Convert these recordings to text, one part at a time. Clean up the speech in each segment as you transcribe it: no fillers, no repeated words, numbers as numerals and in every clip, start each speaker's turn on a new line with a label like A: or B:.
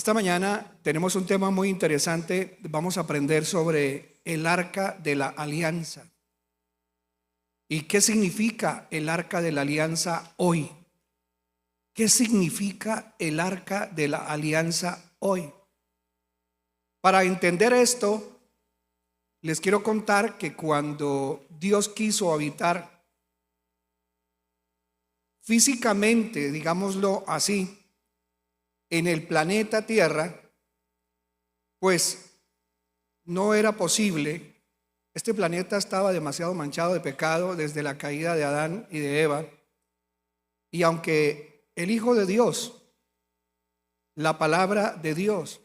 A: Esta mañana tenemos un tema muy interesante. Vamos a aprender sobre el arca de la alianza. ¿Y qué significa el arca de la alianza hoy? ¿Qué significa el arca de la alianza hoy? Para entender esto, les quiero contar que cuando Dios quiso habitar físicamente, digámoslo así, en el planeta Tierra, pues no era posible. Este planeta estaba demasiado manchado de pecado desde la caída de Adán y de Eva. Y aunque el Hijo de Dios, la palabra de Dios,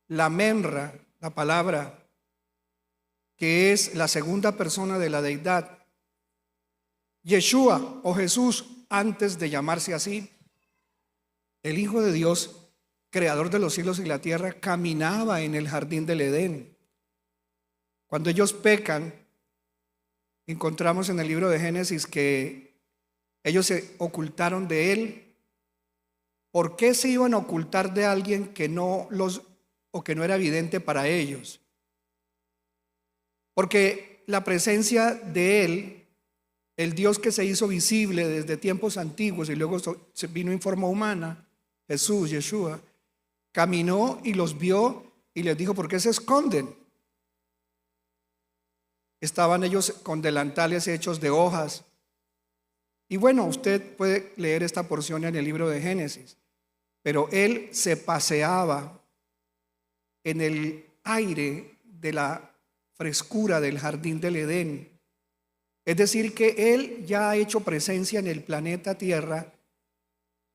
A: la Menra, la palabra que es la segunda persona de la deidad, Yeshua o Jesús, antes de llamarse así, el Hijo de Dios, creador de los cielos y la tierra, caminaba en el jardín del Edén. Cuando ellos pecan, encontramos en el libro de Génesis que ellos se ocultaron de él. ¿Por qué se iban a ocultar de alguien que no era evidente para ellos? Porque la presencia de él, el Dios que se hizo visible desde tiempos antiguos y luego se vino en forma humana, Jesús, Yeshua, caminó y los vio y les dijo: ¿por qué se esconden? Estaban ellos con delantales hechos de hojas. Y bueno, usted puede leer esta porción en el libro de Génesis. Pero él se paseaba en el aire de la frescura del jardín del Edén. Es decir, que él ya ha hecho presencia en el planeta Tierra.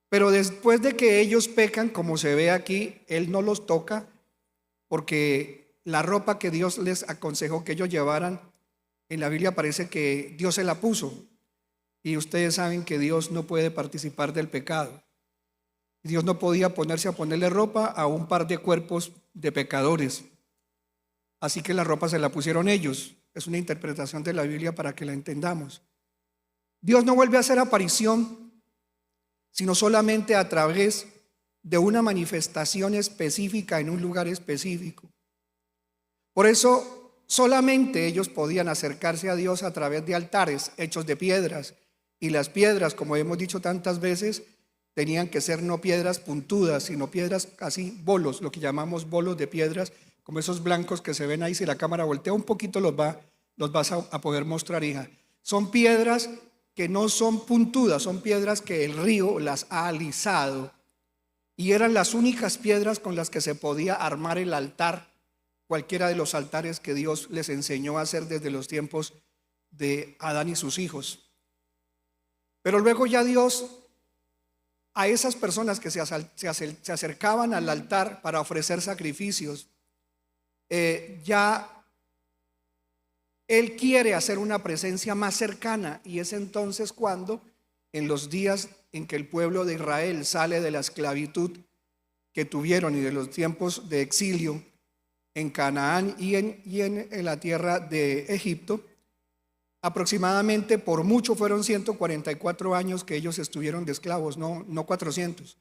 A: Pero después de que ellos pecan, como se ve aquí, él no los toca, porque la ropa que Dios les aconsejó que ellos llevaran, en la Biblia parece que Dios se la puso. Y ustedes saben que Dios no puede participar del pecado. Dios no podía ponerle ropa a un par de cuerpos de pecadores. Así que la ropa se la pusieron ellos. Es una interpretación de la Biblia para que la entendamos. Dios no vuelve a hacer aparición sino solamente a través de una manifestación específica en un lugar específico. Por eso solamente ellos podían acercarse a Dios a través de altares hechos de piedras, y las piedras, como hemos dicho tantas veces, tenían que ser no piedras puntudas, sino piedras así, bolos, lo que llamamos bolos de piedras, como esos blancos que se ven ahí. Si la cámara voltea un poquito los vas a poder mostrar, hija. Son piedras que no son puntudas, son piedras que el río las ha alisado, y eran las únicas piedras con las que se podía armar el altar, cualquiera de los altares que Dios les enseñó a hacer desde los tiempos de Adán y sus hijos. Pero luego ya Dios, a esas personas que se acercaban al altar para ofrecer sacrificios, ya Él quiere hacer una presencia más cercana, y es entonces cuando, en los días en que el pueblo de Israel sale de la esclavitud que tuvieron y de los tiempos de exilio en Canaán y en la tierra de Egipto, aproximadamente por mucho fueron 144 años que ellos estuvieron de esclavos, no 400.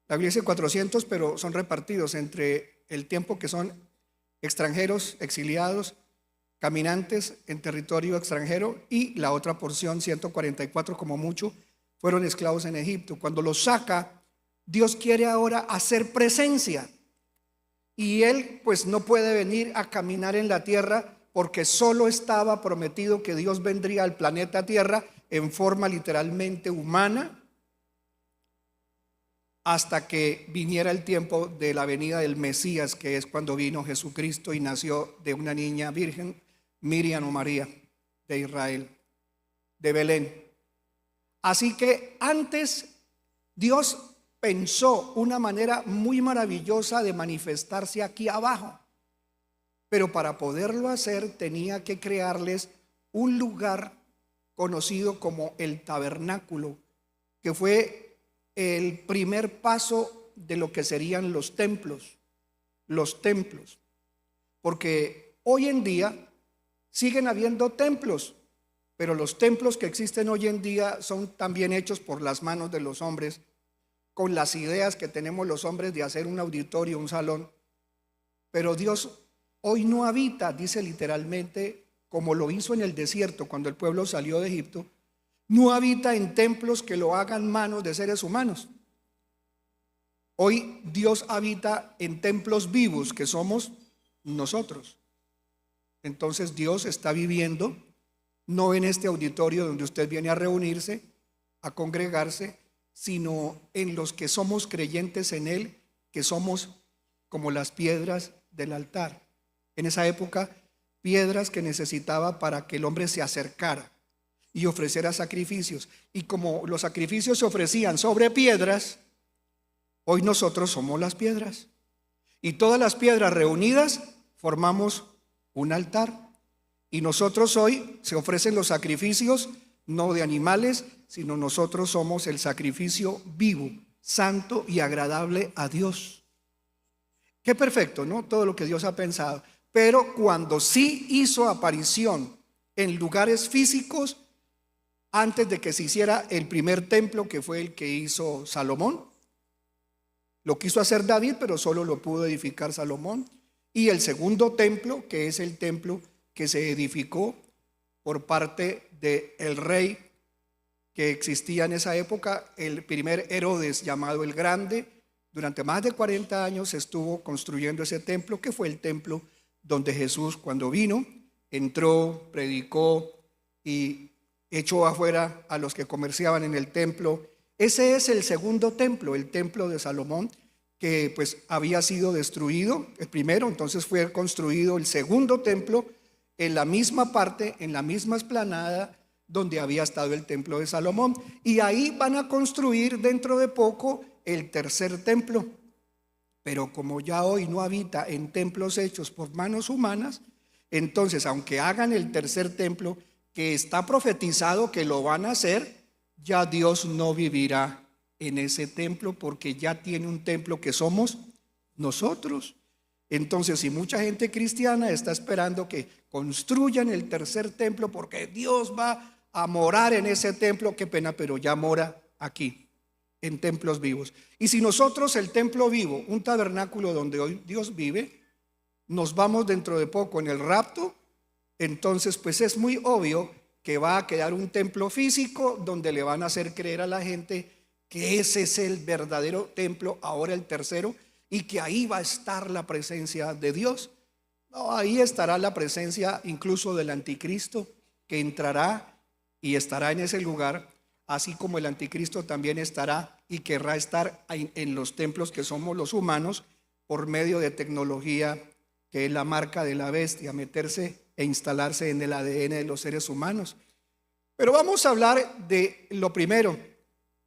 A: La Biblia dice 400, pero son repartidos entre el tiempo que son extranjeros, exiliados, caminantes en territorio extranjero, y la otra porción, 144 como mucho, fueron esclavos en Egipto. Cuando los saca, Dios quiere ahora hacer presencia, y Él pues no puede venir a caminar en la tierra, porque solo estaba prometido que Dios vendría al planeta Tierra en forma literalmente humana, hasta que viniera el tiempo de la venida del Mesías, que es cuando vino Jesucristo y nació de una niña virgen, Miriam o María, de Israel, de Belén. Así que antes Dios pensó una manera muy maravillosa de manifestarse aquí abajo, pero para poderlo hacer tenía que crearles un lugar conocido como el tabernáculo, que fue el primer paso de lo que serían los templos, porque hoy en día siguen habiendo templos, pero los templos que existen hoy en día son también hechos por las manos de los hombres, con las ideas que tenemos los hombres de hacer un auditorio, un salón. Pero Dios hoy no habita, dice literalmente, como lo hizo en el desierto cuando el pueblo salió de Egipto, no habita en templos que lo hagan manos de seres humanos. Hoy Dios habita en templos vivos que somos nosotros. Entonces Dios está viviendo no en este auditorio donde usted viene a reunirse, a congregarse, sino en los que somos creyentes en Él, que somos como las piedras del altar. En esa época, piedras que necesitaba para que el hombre se acercara y ofreciera sacrificios. Y como los sacrificios se ofrecían sobre piedras, hoy nosotros somos las piedras. Y todas las piedras reunidas formamos un altar. Y nosotros hoy se ofrecen los sacrificios no de animales, sino nosotros somos el sacrificio vivo, santo y agradable a Dios. Qué perfecto, ¿no? Todo lo que Dios ha pensado. Pero cuando sí hizo aparición en lugares físicos, antes de que se hiciera el primer templo, que fue el que hizo Salomón, lo quiso hacer David, pero solo lo pudo edificar Salomón. Y el segundo templo, que es el templo que se edificó por parte del rey que existía en esa época, el primer Herodes llamado el Grande. Durante más de 40 años estuvo construyendo ese templo, que fue el templo donde Jesús, cuando vino, entró, predicó y echó afuera a los que comerciaban en el templo. Ese es el segundo templo, el templo de Salomón, que pues había sido destruido el primero. Entonces fue construido el segundo templo en la misma parte, en la misma explanada donde había estado el templo de Salomón. Y ahí van a construir dentro de poco el tercer templo. Pero como ya hoy no habita en templos hechos por manos humanas, entonces aunque hagan el tercer templo, que está profetizado que lo van a hacer, ya Dios no vivirá en ese templo, porque ya tiene un templo que somos nosotros. Entonces, si mucha gente cristiana está esperando que construyan el tercer templo porque Dios va a morar en ese templo, qué pena, pero ya mora aquí, en templos vivos. Y si nosotros, el templo vivo, un tabernáculo donde hoy Dios vive, nos vamos dentro de poco en el rapto, entonces pues es muy obvio que va a quedar un templo físico donde le van a hacer creer a la gente que ese es el verdadero templo, ahora el tercero, y que ahí va a estar la presencia de Dios. No, ahí estará la presencia incluso del anticristo, que entrará y estará en ese lugar, así como el anticristo también estará y querrá estar en los templos que somos los humanos, por medio de tecnología que es la marca de la bestia, meterse e instalarse en el ADN de los seres humanos. Pero vamos a hablar de lo primero.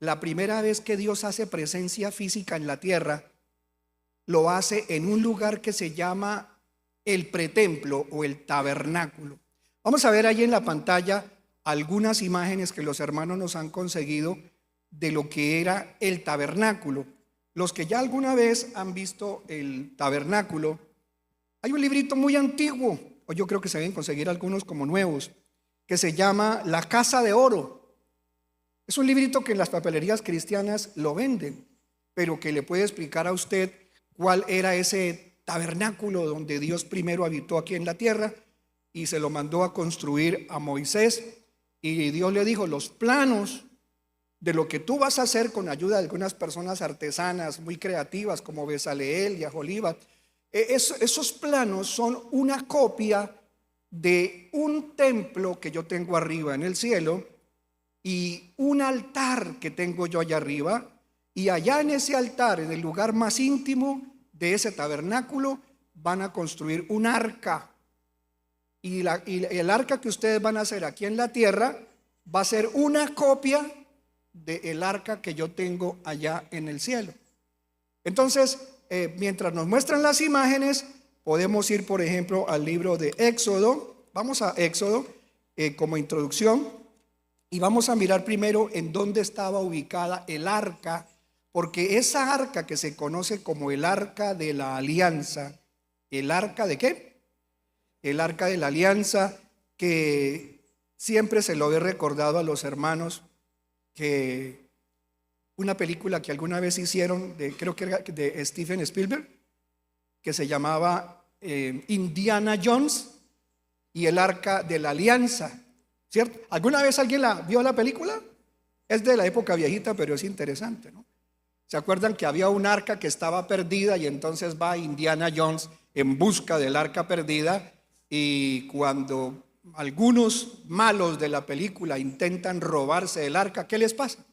A: La primera vez que Dios hace presencia física en la tierra, lo hace en un lugar que se llama el pretemplo o el tabernáculo. Vamos a ver ahí en la pantalla algunas imágenes que los hermanos nos han conseguido de lo que era el tabernáculo. Los que ya alguna vez han visto el tabernáculo, hay un librito muy antiguo, o yo creo que se deben conseguir algunos como nuevos, que se llama La Casa de Oro. Es un librito que en las papelerías cristianas lo venden, pero que le puede explicar a usted cuál era ese tabernáculo donde Dios primero habitó aquí en la tierra y se lo mandó a construir a Moisés. Y Dios le dijo: los planos de lo que tú vas a hacer, con ayuda de algunas personas artesanas muy creativas como Bezaleel y Aholiba, esos planos son una copia de un templo que yo tengo arriba en el cielo y un altar que tengo yo allá arriba, y allá en ese altar, en el lugar más íntimo de ese tabernáculo, van a construir un arca. Y el arca que ustedes van a hacer aquí en la tierra va a ser una copia del arca que yo tengo allá en el cielo. Entonces, mientras nos muestran las imágenes, podemos ir, por ejemplo, al libro de Éxodo. Vamos a Éxodo como introducción, y vamos a mirar primero en dónde estaba ubicada el arca, porque esa arca que se conoce como el arca de la alianza, ¿el arca de qué? El arca de la alianza, que siempre se lo he recordado a los hermanos, que una película que alguna vez hicieron, creo que era de Steven Spielberg, que se llamaba Indiana Jones y el Arca de la Alianza, ¿cierto? ¿Alguna vez alguien vio la película? Es de la época viejita, pero es interesante, ¿no? ¿Se acuerdan que había un arca que estaba perdida y entonces va Indiana Jones en busca del arca perdida? Y cuando algunos malos de la película intentan robarse el arca, ¿qué les pasa?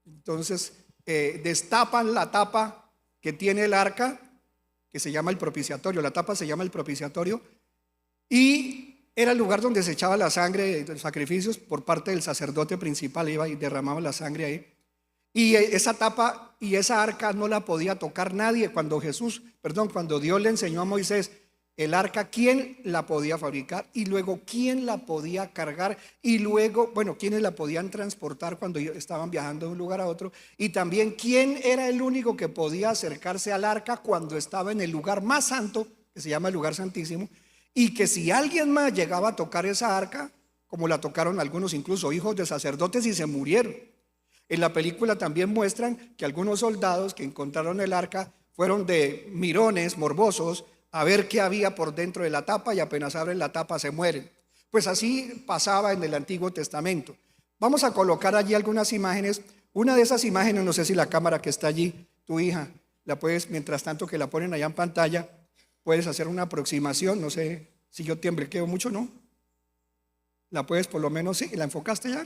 A: Entonces destapan la tapa que tiene el arca, que se llama el propiciatorio. La tapa se llama el propiciatorio y era el lugar donde se echaba la sangre de los sacrificios por parte del sacerdote principal. Iba y derramaba la sangre ahí. Y esa tapa y esa arca no la podía tocar nadie. Cuando Dios le enseñó a Moisés el arca, ¿quién la podía fabricar? Y luego, ¿quién la podía cargar? Y luego, ¿quiénes la podían transportar cuando estaban viajando de un lugar a otro? Y también, ¿quién era el único que podía acercarse al arca cuando estaba en el lugar más santo, que se llama el lugar santísimo? Y que si alguien más llegaba a tocar esa arca, como la tocaron algunos, incluso hijos de sacerdotes, y se murieron. En la película también muestran que algunos soldados que encontraron el arca fueron de mirones, morbosos, a ver qué había por dentro de la tapa, y apenas abren la tapa se mueren. Pues así pasaba en el Antiguo Testamento. Vamos a colocar allí algunas imágenes. Una de esas imágenes, no sé si la cámara que está allí, tu hija, la puedes, mientras tanto que la ponen allá en pantalla, puedes hacer una aproximación. No sé si yo temblequeo mucho, ¿no? La puedes por lo menos, sí, ¿la enfocaste ya?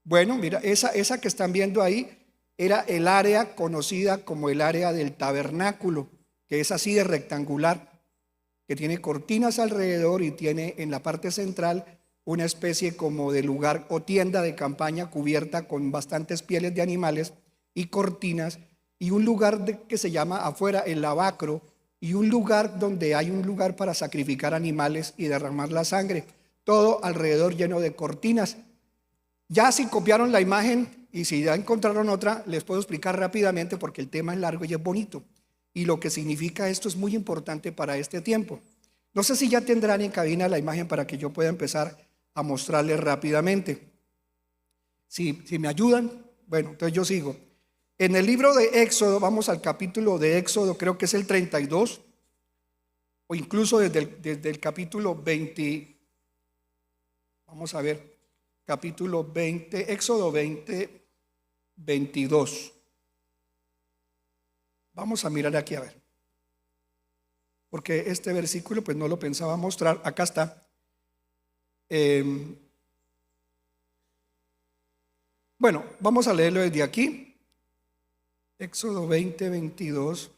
A: Bueno, mira, esa que están viendo ahí era el área conocida como el área del tabernáculo, que es así de rectangular, que tiene cortinas alrededor y tiene en la parte central una especie como de lugar o tienda de campaña cubierta con bastantes pieles de animales y cortinas, y un lugar que se llama afuera el lavacro, y un lugar donde hay un lugar para sacrificar animales y derramar la sangre, todo alrededor lleno de cortinas. Ya si copiaron la imagen y si ya encontraron otra, les puedo explicar rápidamente porque el tema es largo y es bonito. Y lo que significa esto es muy importante para este tiempo. No sé si ya tendrán en cabina la imagen para que yo pueda empezar a mostrarles rápidamente. Si me ayudan, bueno, entonces yo sigo. En el libro de Éxodo, vamos al capítulo de Éxodo, creo que es el 32, o incluso desde el capítulo 20, vamos a ver, capítulo 20, Éxodo 20, 22. Vamos a mirar aquí a ver, porque este versículo pues no lo pensaba mostrar. Acá está. Bueno, vamos a leerlo desde aquí. Éxodo 20, 22.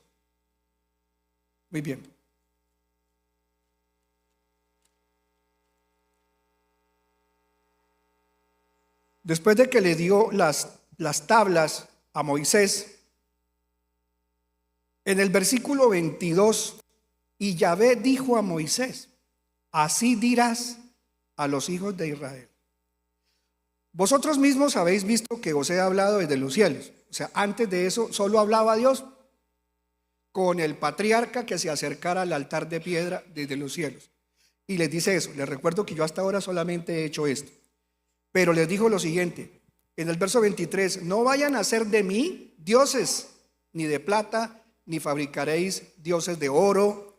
A: Muy bien. Después de que le dio las tablas a Moisés, en el versículo 22, y Yahvé dijo a Moisés: así dirás a los hijos de Israel: vosotros mismos habéis visto que os he hablado desde los cielos. O sea, antes de eso solo hablaba Dios con el patriarca que se acercara al altar de piedra desde los cielos. Y les dice eso. Les recuerdo que yo hasta ahora solamente he hecho esto. Pero les dijo lo siguiente, en el verso 23, no vayan a hacer de mí dioses, ni de plata, ni fabricaréis dioses de oro.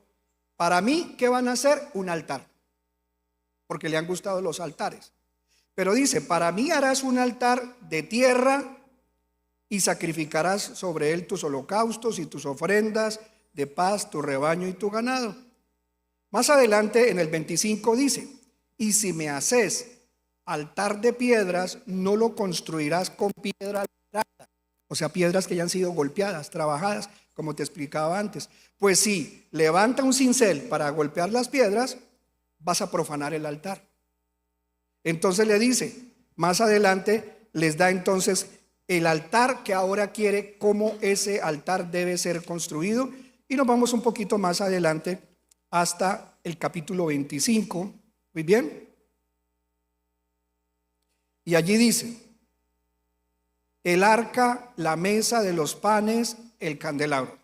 A: Para mí, ¿qué van a hacer? Un altar, porque le han gustado los altares. Pero dice, para mí harás un altar de tierra y sacrificarás sobre él tus holocaustos y tus ofrendas de paz, tu rebaño y tu ganado. Más adelante en el 25 dice, y si me haces altar de piedras, no lo construirás con piedra labrada, o sea, piedras que ya han sido golpeadas, trabajadas, como te explicaba antes. Pues si levanta un cincel para golpear las piedras, vas a profanar el altar. Entonces le dice, más adelante les da entonces el altar que ahora quiere, cómo ese altar debe ser construido, y nos vamos un poquito más adelante hasta el capítulo 25, muy bien. Y allí dice, el arca, la mesa de los panes, el candelabro.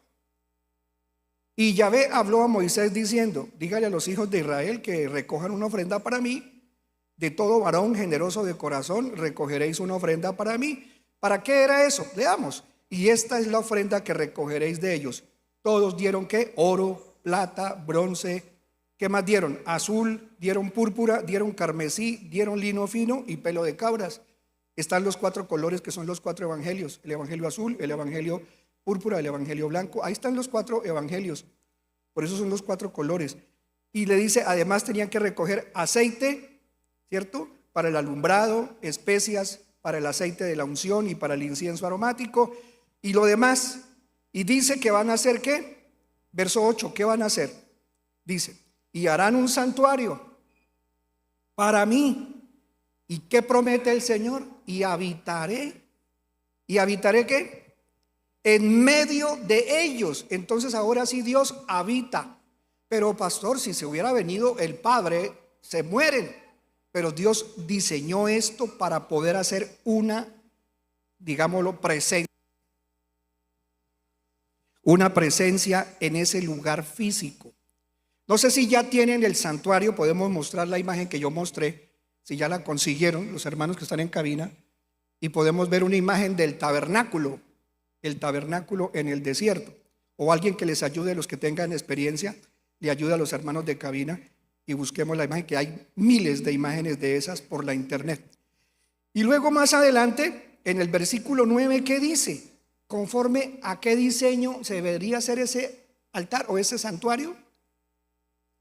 A: Y Yahvé habló a Moisés diciendo, dígale a los hijos de Israel que recojan una ofrenda para mí. De todo varón generoso de corazón recogeréis una ofrenda para mí. ¿Para qué era eso? Leamos. Y esta es la ofrenda que recogeréis de ellos. Todos dieron ¿qué? Oro, plata, bronce. ¿Qué más dieron? Azul, dieron púrpura, dieron carmesí, dieron lino fino y pelo de cabras. Están los 4 colores que son los 4 evangelios. El evangelio azul, el evangelio púrpura, el evangelio blanco. Ahí están los 4 evangelios. Por eso son los 4 colores. Y le dice, además tenían que recoger aceite, ¿cierto? Para el alumbrado, especias para el aceite de la unción y para el incienso aromático y lo demás. Y dice que van a hacer ¿qué? Verso 8, ¿qué van a hacer? Dice, y harán un santuario para mí. ¿Y qué promete el Señor? Y habitaré. ¿Y habitaré qué? En medio de ellos. Entonces ahora sí Dios habita. Pero pastor, si se hubiera venido el Padre, se mueren. Pero Dios diseñó esto para poder hacer una, digámoslo, presencia. Una presencia en ese lugar físico. No sé si ya tienen el santuario, podemos mostrar la imagen que yo mostré, si ya la consiguieron los hermanos que están en cabina, y podemos ver una imagen del tabernáculo, el tabernáculo en el desierto, o alguien que les ayude, los que tengan experiencia, le ayuda a los hermanos de cabina y busquemos la imagen, que hay miles de imágenes de esas por la internet. Y luego más adelante, en el versículo 9, ¿qué dice? ¿Conforme a qué diseño se debería hacer ese altar o ese santuario?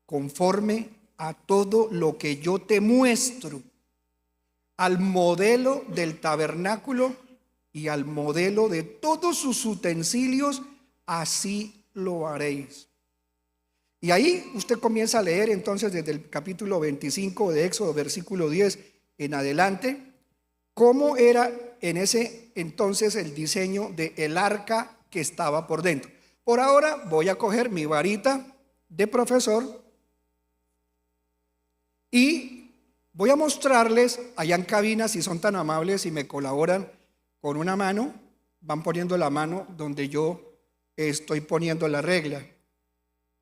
A: Conforme a todo lo que yo te muestro, al modelo del tabernáculo y al modelo de todos sus utensilios, así lo haréis. Y ahí usted comienza a leer entonces desde el capítulo 25 de Éxodo, versículo 10 en adelante, cómo era en ese entonces el diseño del arca que estaba por dentro. Por ahora voy a coger mi varita de profesor y voy a mostrarles allá en cabina, si son tan amables y me colaboran con una mano, van poniendo la mano donde yo estoy poniendo la regla.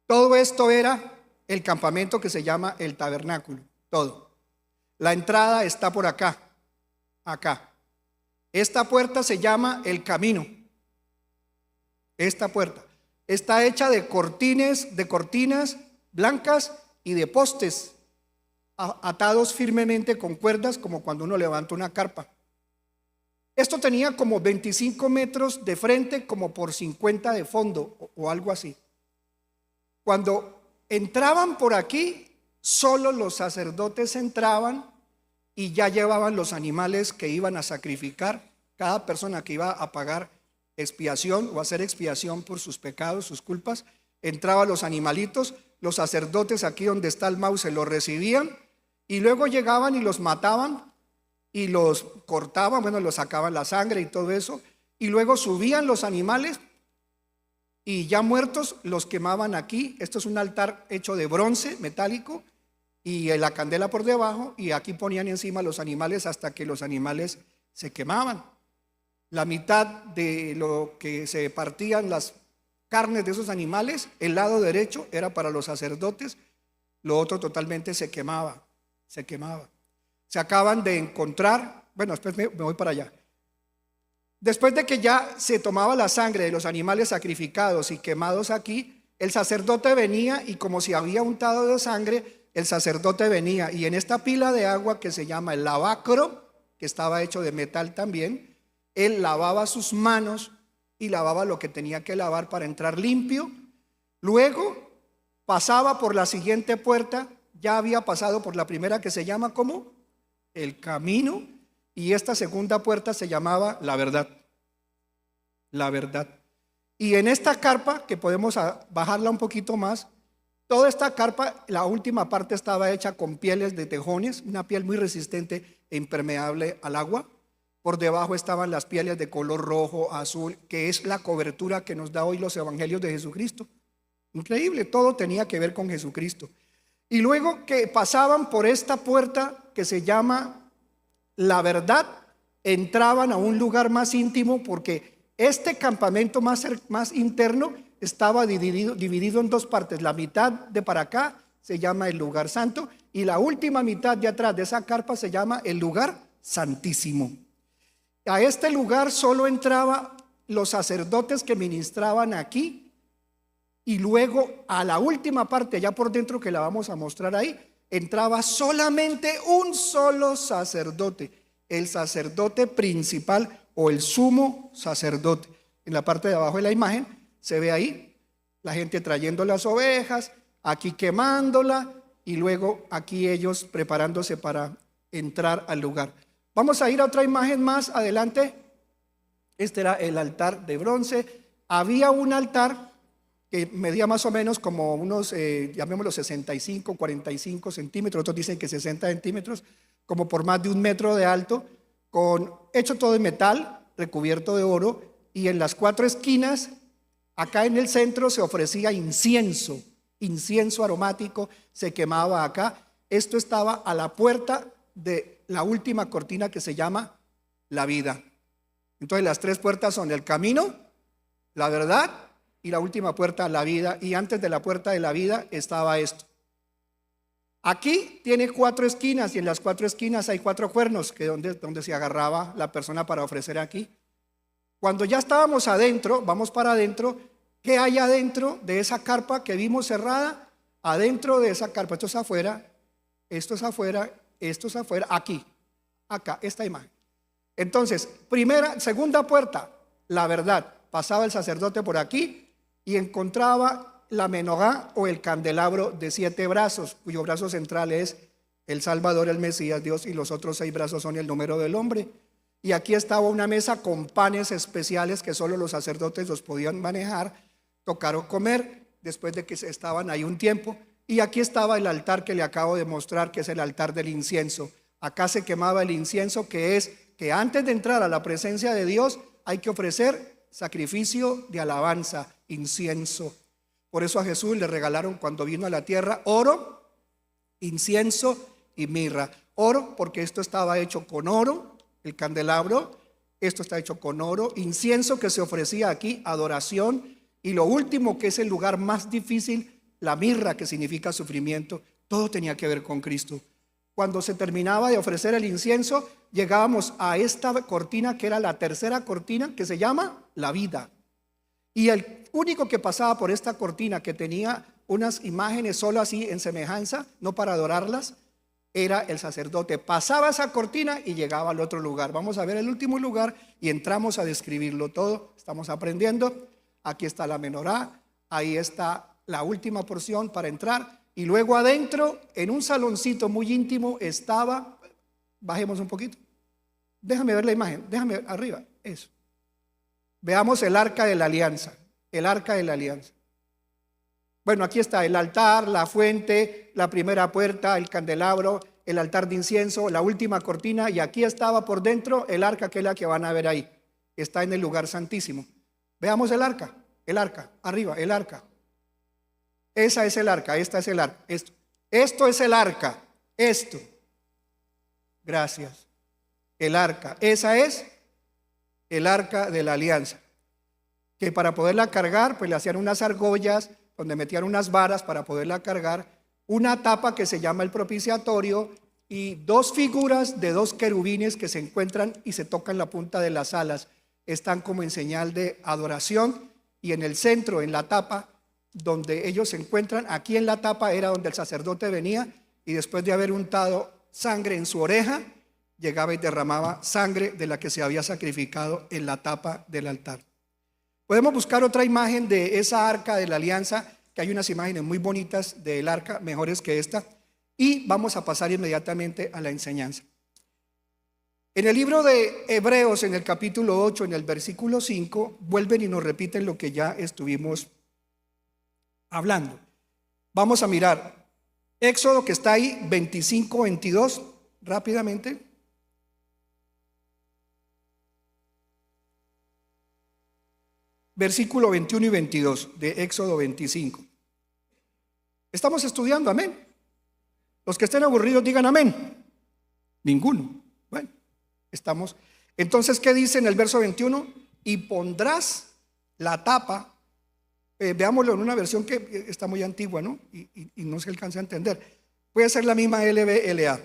A: Todo esto era el campamento que se llama el tabernáculo, todo. La entrada está por acá, acá. Esta puerta se llama el camino. Esta puerta está hecha de cortinas blancas y de postes atados firmemente con cuerdas, como cuando uno levanta una carpa. Esto tenía como 25 metros de frente, como por 50 de fondo o algo así. Cuando entraban por aquí, solo los sacerdotes entraban y ya llevaban los animales que iban a sacrificar. Cada persona que iba a pagar expiación o hacer expiación por sus pecados, sus culpas, entraban los animalitos, los sacerdotes aquí donde está el mouse se los recibían y luego llegaban y los mataban y los cortaban, bueno, los sacaban la sangre y todo eso, y luego subían los animales y ya muertos los quemaban aquí. Esto es un altar hecho de bronce metálico y la candela por debajo, y aquí ponían encima los animales hasta que los animales se quemaban. La mitad de lo que se partían las carnes de esos animales, el lado derecho era para los sacerdotes, lo otro totalmente se quemaba, se quemaba. Se acaban de encontrar, bueno, después me voy para allá. Después de que ya se tomaba la sangre de los animales sacrificados y quemados aquí, el sacerdote venía y como si había untado de sangre, el sacerdote venía y en esta pila de agua que se llama el lavacro, que estaba hecho de metal también, él lavaba sus manos y lavaba lo que tenía que lavar para entrar limpio. Luego pasaba por la siguiente puerta, ya había pasado por la primera que se llama ¿cómo? El camino, y esta segunda puerta se llamaba la verdad. La verdad. Y en esta carpa, que podemos bajarla un poquito más, toda esta carpa, la última parte estaba hecha con pieles de tejones, una piel muy resistente e impermeable al agua. Por debajo estaban las pieles de color rojo, azul, que es la cobertura que nos da hoy los evangelios de Jesucristo. Increíble, todo tenía que ver con Jesucristo. Y luego que pasaban por esta puerta que se llama la verdad, entraban a un lugar más íntimo, porque este campamento más interno estaba dividido en dos partes. La mitad de para acá se llama el lugar santo y la última mitad de atrás de esa carpa se llama el lugar santísimo. A este lugar solo entraban los sacerdotes que ministraban aquí, y luego a la última parte, ya por dentro, que la vamos a mostrar ahí, entraba solamente un solo sacerdote, el sacerdote principal o el sumo sacerdote. En la parte de abajo de la imagen se ve ahí la gente trayendo las ovejas, aquí quemándola, y luego aquí ellos preparándose para entrar al lugar. Vamos a ir a otra imagen más adelante. Este era el altar de bronce. Había un altar que medía más o menos como unos, llamémoslo 65, 45 centímetros, otros dicen que 60 centímetros, como por más de 1 metro de alto, hecho todo de metal, recubierto de oro, y en las 4 esquinas, acá en el centro, se ofrecía incienso aromático, se quemaba acá. Esto estaba a la puerta de la última cortina que se llama la vida. Entonces las 3 puertas son el camino, la verdad y la última puerta, la vida. Y antes de la puerta de la vida estaba esto. Aquí tiene 4 esquinas, y en las 4 esquinas hay 4 cuernos, que donde se agarraba la persona para ofrecer aquí. Cuando ya estábamos adentro, vamos para adentro. ¿Qué hay adentro de esa carpa que vimos cerrada? Adentro de esa carpa, esto es afuera, esto es afuera, esto es afuera, aquí, acá, esta imagen. Entonces, segunda puerta, la verdad. Pasaba el sacerdote por aquí y encontraba la menorá o el candelabro de 7 brazos, cuyo brazo central es el Salvador, el Mesías, Dios, y los otros 6 brazos son el número del hombre. Y aquí estaba una mesa con panes especiales que solo los sacerdotes los podían manejar, tocar o comer, después de que estaban ahí un tiempo. Y aquí estaba el altar que le acabo de mostrar, que es el altar del incienso. Acá se quemaba el incienso, que es que antes de entrar a la presencia de Dios hay que ofrecer sacrificio de alabanza, incienso. Por eso a Jesús le regalaron, cuando vino a la tierra, oro, incienso y mirra. Oro porque esto estaba hecho con oro, el candelabro, esto está hecho con oro. Incienso, que se ofrecía aquí, adoración. Y lo último, que es el lugar más difícil, la mirra, que significa sufrimiento. Todo tenía que ver con Cristo. Cuando se terminaba de ofrecer el incienso, llegábamos a esta cortina, que era la tercera cortina, que se llama la vida. Y el único que pasaba por esta cortina, que tenía unas imágenes solo así en semejanza, no para adorarlas, era el sacerdote. Pasaba esa cortina y llegaba al otro lugar. Vamos a ver el último lugar y entramos a describirlo todo. Estamos aprendiendo. Aquí está la menorá, ahí está la última porción para entrar. Y luego adentro, en un saloncito muy íntimo, estaba, bajemos un poquito, déjame ver la imagen, déjame ver arriba, eso. Veamos el arca de la alianza, el arca de la alianza. Bueno, aquí está el altar, la fuente, la primera puerta, el candelabro, el altar de incienso, la última cortina, y aquí estaba por dentro el arca, que es la que van a ver ahí. Está en el lugar santísimo. Veamos el arca, arriba, el arca. Esa es el arca, esta es el arca. Esto es el arca, esto. Gracias. El arca, esa es el arca de la alianza. Que para poderla cargar, pues le hacían unas argollas donde metían unas varas para poderla cargar, una tapa que se llama el propiciatorio y 2 figuras de 2 querubines que se encuentran y se tocan la punta de las alas. Están como en señal de adoración, y en el centro, en la tapa, donde ellos se encuentran, aquí en la tapa era donde el sacerdote venía y después de haber untado sangre en su oreja, llegaba y derramaba sangre de la que se había sacrificado en la tapa del altar. Podemos buscar otra imagen de esa arca de la alianza, que hay unas imágenes muy bonitas del arca, mejores que esta, y vamos a pasar inmediatamente a la enseñanza. En el libro de Hebreos, en el capítulo 8, en el versículo 5, vuelven y nos repiten lo que ya estuvimos hablando. Vamos a mirar Éxodo, que está ahí, 25, 22, rápidamente. Versículo 21 y 22 de Éxodo 25. Estamos estudiando, amén. Los que estén aburridos digan amén. Ninguno. Bueno, estamos. Entonces, ¿qué dice en el verso 21? Y pondrás la tapa. Veámoslo en una versión que está muy antigua, ¿no? Y no se alcanza a entender. Puede ser la misma LBLA.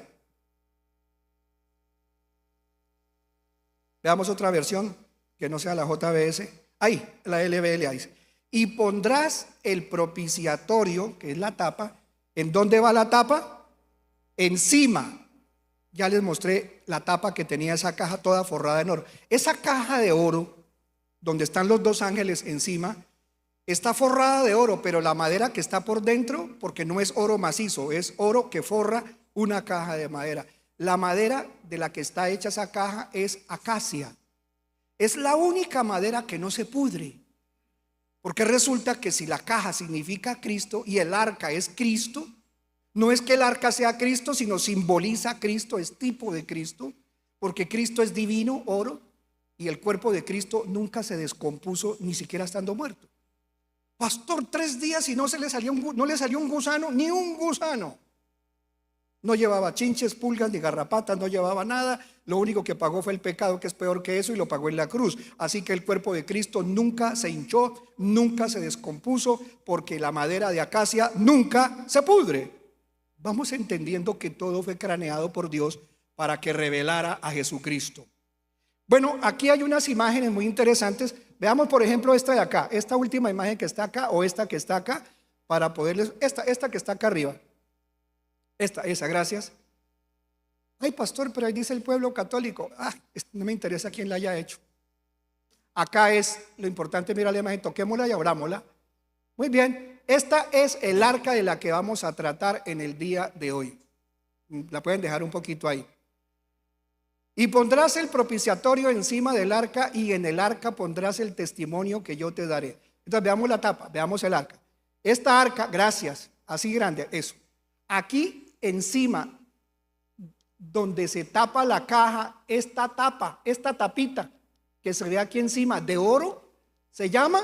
A: Veamos otra versión que no sea la JBS. Ahí, la LBL. Ahí. Y pondrás el propiciatorio, que es la tapa. ¿En dónde va la tapa? Encima. Ya les mostré la tapa que tenía esa caja toda forrada en oro. Esa caja de oro, donde están los dos ángeles encima, está forrada de oro, pero la madera que está por dentro, porque no es oro macizo, es oro que forra una caja de madera. La madera de la que está hecha esa caja es acacia. Es la única madera que no se pudre. Porque resulta que si la caja significa Cristo y el arca es Cristo, no es que el arca sea Cristo, sino simboliza a Cristo, es tipo de Cristo, porque Cristo es divino, oro, y el cuerpo de Cristo nunca se descompuso, ni siquiera estando muerto. Pastor, 3 días y no le salió un gusano, ni un gusano. No llevaba chinches, pulgas, ni garrapatas, no llevaba nada. Lo único que pagó fue el pecado, que es peor que eso, y lo pagó en la cruz. Así que el cuerpo de Cristo nunca se hinchó, nunca se descompuso, porque la madera de acacia nunca se pudre. Vamos entendiendo que todo fue craneado por Dios para que revelara a Jesucristo. Bueno, aquí hay unas imágenes muy interesantes. Veamos, por ejemplo, esta de acá, esta última imagen que está acá, o esta que está acá, para poderles, esta que está acá arriba. Esa, gracias. Ay, pastor, pero ahí dice el pueblo católico. No me interesa quién la haya hecho. Acá es lo importante, mira la imagen, toquémosla y abrámosla. Muy bien. Esta es el arca de la que vamos a tratar en el día de hoy. La pueden dejar un poquito ahí. Y pondrás el propiciatorio encima del arca, y en el arca pondrás el testimonio que yo te daré. Entonces veamos la tapa, veamos el arca. Esta arca, gracias, así grande, eso. Aquí encima, donde se tapa la caja, esta tapa, esta tapita que se ve aquí encima de oro, se llama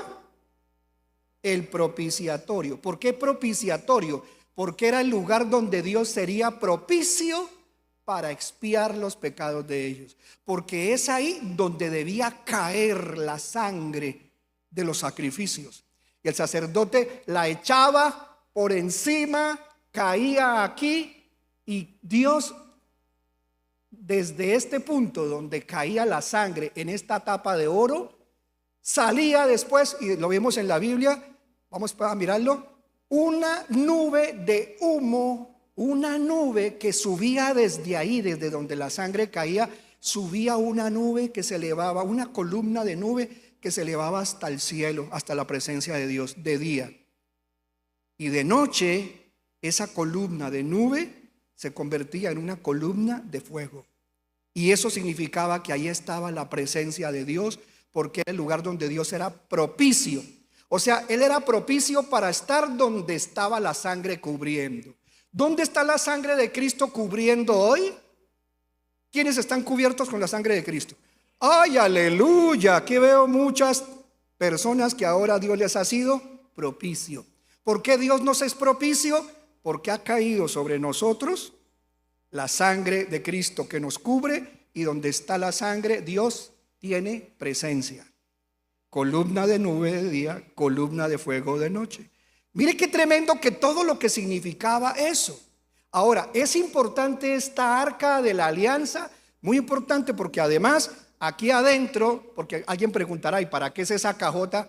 A: el propiciatorio. ¿Por qué propiciatorio? Porque era el lugar donde Dios sería propicio para expiar los pecados de ellos. Porque es ahí donde debía caer la sangre de los sacrificios. Y el sacerdote la echaba por encima, caía aquí, y Dios, desde este punto donde caía la sangre en esta tapa de oro, salía después, y lo vemos en la Biblia, vamos a mirarlo, una nube de humo, una nube que subía desde ahí, desde donde la sangre caía, subía una nube que se elevaba, una columna de nube que se elevaba hasta el cielo, hasta la presencia de Dios, de día. Y de noche, esa columna de nube se convertía en una columna de fuego. Y eso significaba que ahí estaba la presencia de Dios, porque era el lugar donde Dios era propicio. O sea, Él era propicio para estar donde estaba la sangre cubriendo. ¿Dónde está la sangre de Cristo cubriendo hoy? ¿Quiénes están cubiertos con la sangre de Cristo? ¡Ay, aleluya! Aquí veo muchas personas que ahora Dios les ha sido propicio. ¿Por qué Dios nos es propicio? Porque ha caído sobre nosotros la sangre de Cristo que nos cubre, y donde está la sangre, Dios tiene presencia. Columna de nube de día, columna de fuego de noche. Mire qué tremendo, que todo lo que significaba eso. Ahora, es importante esta arca de la alianza, muy importante, porque además aquí adentro, porque alguien preguntará, ¿y para qué es esa cajota?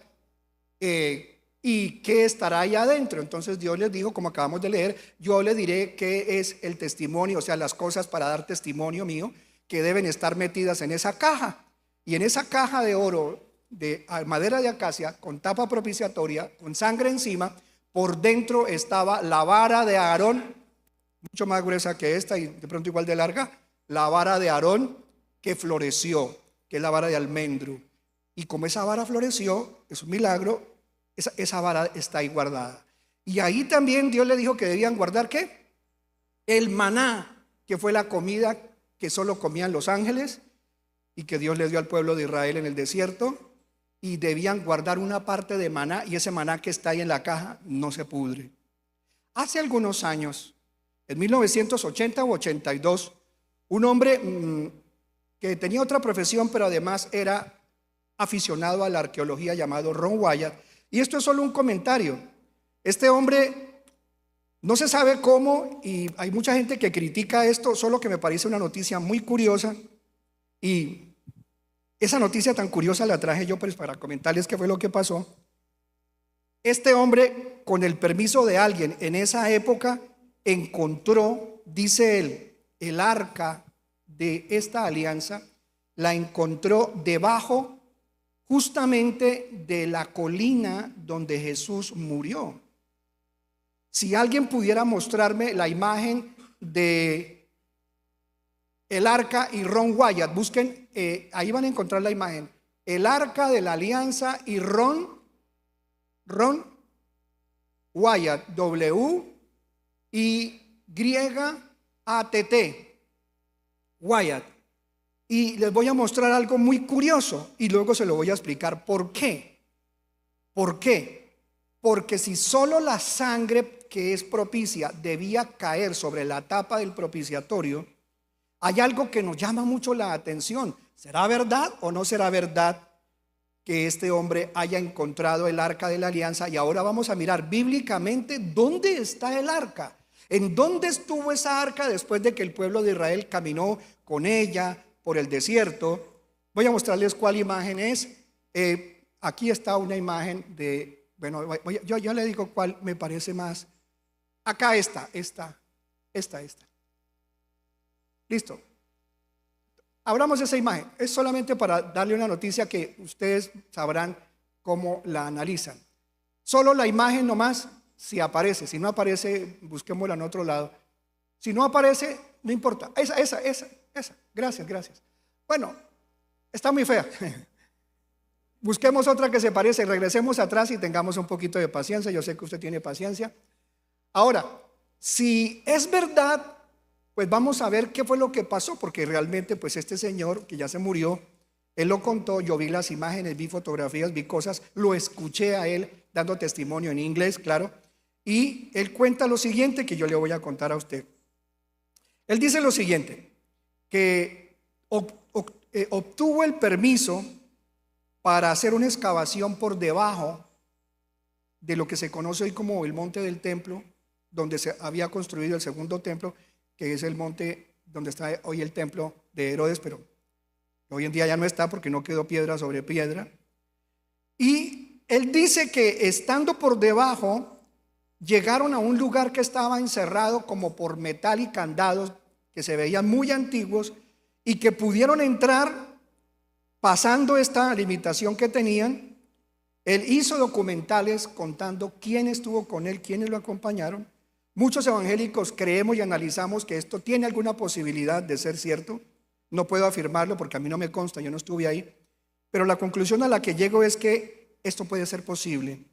A: ¿Y qué estará ahí adentro? Entonces Dios les dijo, como acabamos de leer, yo le diré qué es el testimonio, o sea, las cosas para dar testimonio mío, que deben estar metidas en esa caja. Y en esa caja de oro, de madera de acacia, con tapa propiciatoria, con sangre encima, por dentro estaba la vara de Aarón, mucho más gruesa que esta y de pronto igual de larga, la vara de Aarón que floreció, que es la vara de almendro. Y como esa vara floreció, es un milagro, esa vara está ahí guardada. Y ahí también Dios le dijo que debían guardar ¿qué? El maná, que fue la comida que solo comían los ángeles y que Dios le dio al pueblo de Israel en el desierto. Y debían guardar una parte de maná, y ese maná que está ahí en la caja no se pudre. Hace algunos años, en 1980 o 82, un hombre que tenía otra profesión, pero además era aficionado a la arqueología, llamado Ron Wyatt, y esto es solo un comentario. Este hombre no se sabe cómo, y hay mucha gente que critica esto, solo que me parece una noticia muy curiosa, y Esa noticia tan curiosa la traje yo pues para comentarles qué fue lo que pasó. Este hombre, con el permiso de alguien en esa época, encontró, dice él, el arca de esta alianza, la encontró debajo justamente de la colina donde Jesús murió. Si alguien pudiera mostrarme la imagen de el arca y Ron Wyatt, busquen, ahí van a encontrar la imagen. El arca de la alianza y Ron Wyatt, W-Y-A-T-T, Wyatt. Y les voy a mostrar algo muy curioso y luego se lo voy a explicar por qué. ¿Por qué? Porque si solo la sangre que es propicia debía caer sobre la tapa del propiciatorio, hay algo que nos llama mucho la atención. ¿Será verdad o no será verdad que este hombre haya encontrado el arca de la alianza? Y ahora vamos a mirar bíblicamente dónde está el arca. ¿En dónde estuvo esa arca después de que el pueblo de Israel caminó con ella por el desierto? Voy a mostrarles cuál imagen es. Aquí está una imagen de, bueno, yo le digo cuál me parece más. Acá esta. Listo. Abramos esa imagen. Es solamente para darle una noticia que ustedes sabrán cómo la analizan. Solo la imagen nomás, si aparece. Si no aparece, busquémosla en otro lado. Si no aparece, no importa. Esa. Gracias. Bueno, está muy fea. Busquemos otra que se parece. Regresemos atrás y tengamos un poquito de paciencia. Yo sé que usted tiene paciencia. Ahora, si es verdad, pues vamos a ver qué fue lo que pasó, porque realmente pues este señor que ya se murió, él lo contó, yo vi las imágenes, vi fotografías, vi cosas, lo escuché a él dando testimonio en inglés, claro, y él cuenta lo siguiente que yo le voy a contar a usted. Él dice lo siguiente, que obtuvo el permiso para hacer una excavación por debajo de lo que se conoce hoy como el monte del templo, donde se había construido el segundo templo, que es el monte donde está hoy el templo de Herodes, pero hoy en día ya no está porque no quedó piedra sobre piedra. Y él dice que estando por debajo, llegaron a un lugar que estaba encerrado como por metal y candados que se veían muy antiguos y que pudieron entrar pasando esta limitación que tenían. Él hizo documentales contando quién estuvo con él, quiénes lo acompañaron. Muchos evangélicos creemos y analizamos que esto tiene alguna posibilidad de ser cierto. No puedo afirmarlo porque a mí no me consta, yo no estuve ahí. Pero la conclusión a la que llego es que esto puede ser posible.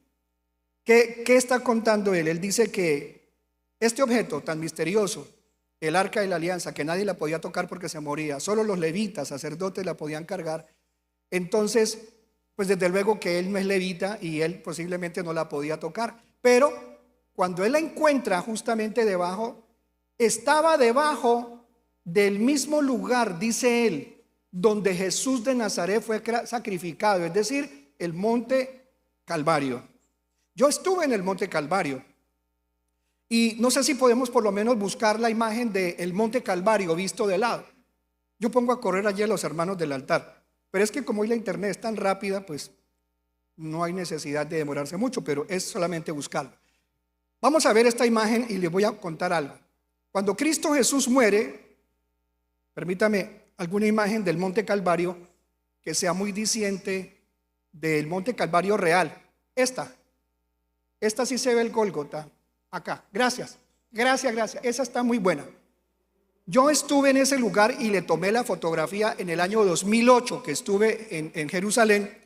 A: ¿Qué está contando él? Él dice que este objeto tan misterioso, el arca de la alianza, que nadie la podía tocar porque se moría, solo los levitas, sacerdotes la podían cargar. Entonces, pues desde luego que él no es levita y él posiblemente no la podía tocar. Pero cuando él la encuentra justamente debajo, estaba debajo del mismo lugar, dice él, donde Jesús de Nazaret fue sacrificado, es decir, el monte Calvario. Yo estuve en el monte Calvario y no sé si podemos por lo menos buscar la imagen del monte Calvario visto de lado. Yo pongo a correr allí a los hermanos del altar, pero es que como hoy la internet es tan rápida, pues no hay necesidad de demorarse mucho, pero es solamente buscarlo. Vamos a ver esta imagen y les voy a contar algo. Cuando Cristo Jesús muere, permítame alguna imagen del monte Calvario que sea muy diciente del monte Calvario real. Esta sí se ve el Gólgota, acá. Gracias. Esa está muy buena. Yo estuve en ese lugar y le tomé la fotografía en el año 2008 que estuve en Jerusalén.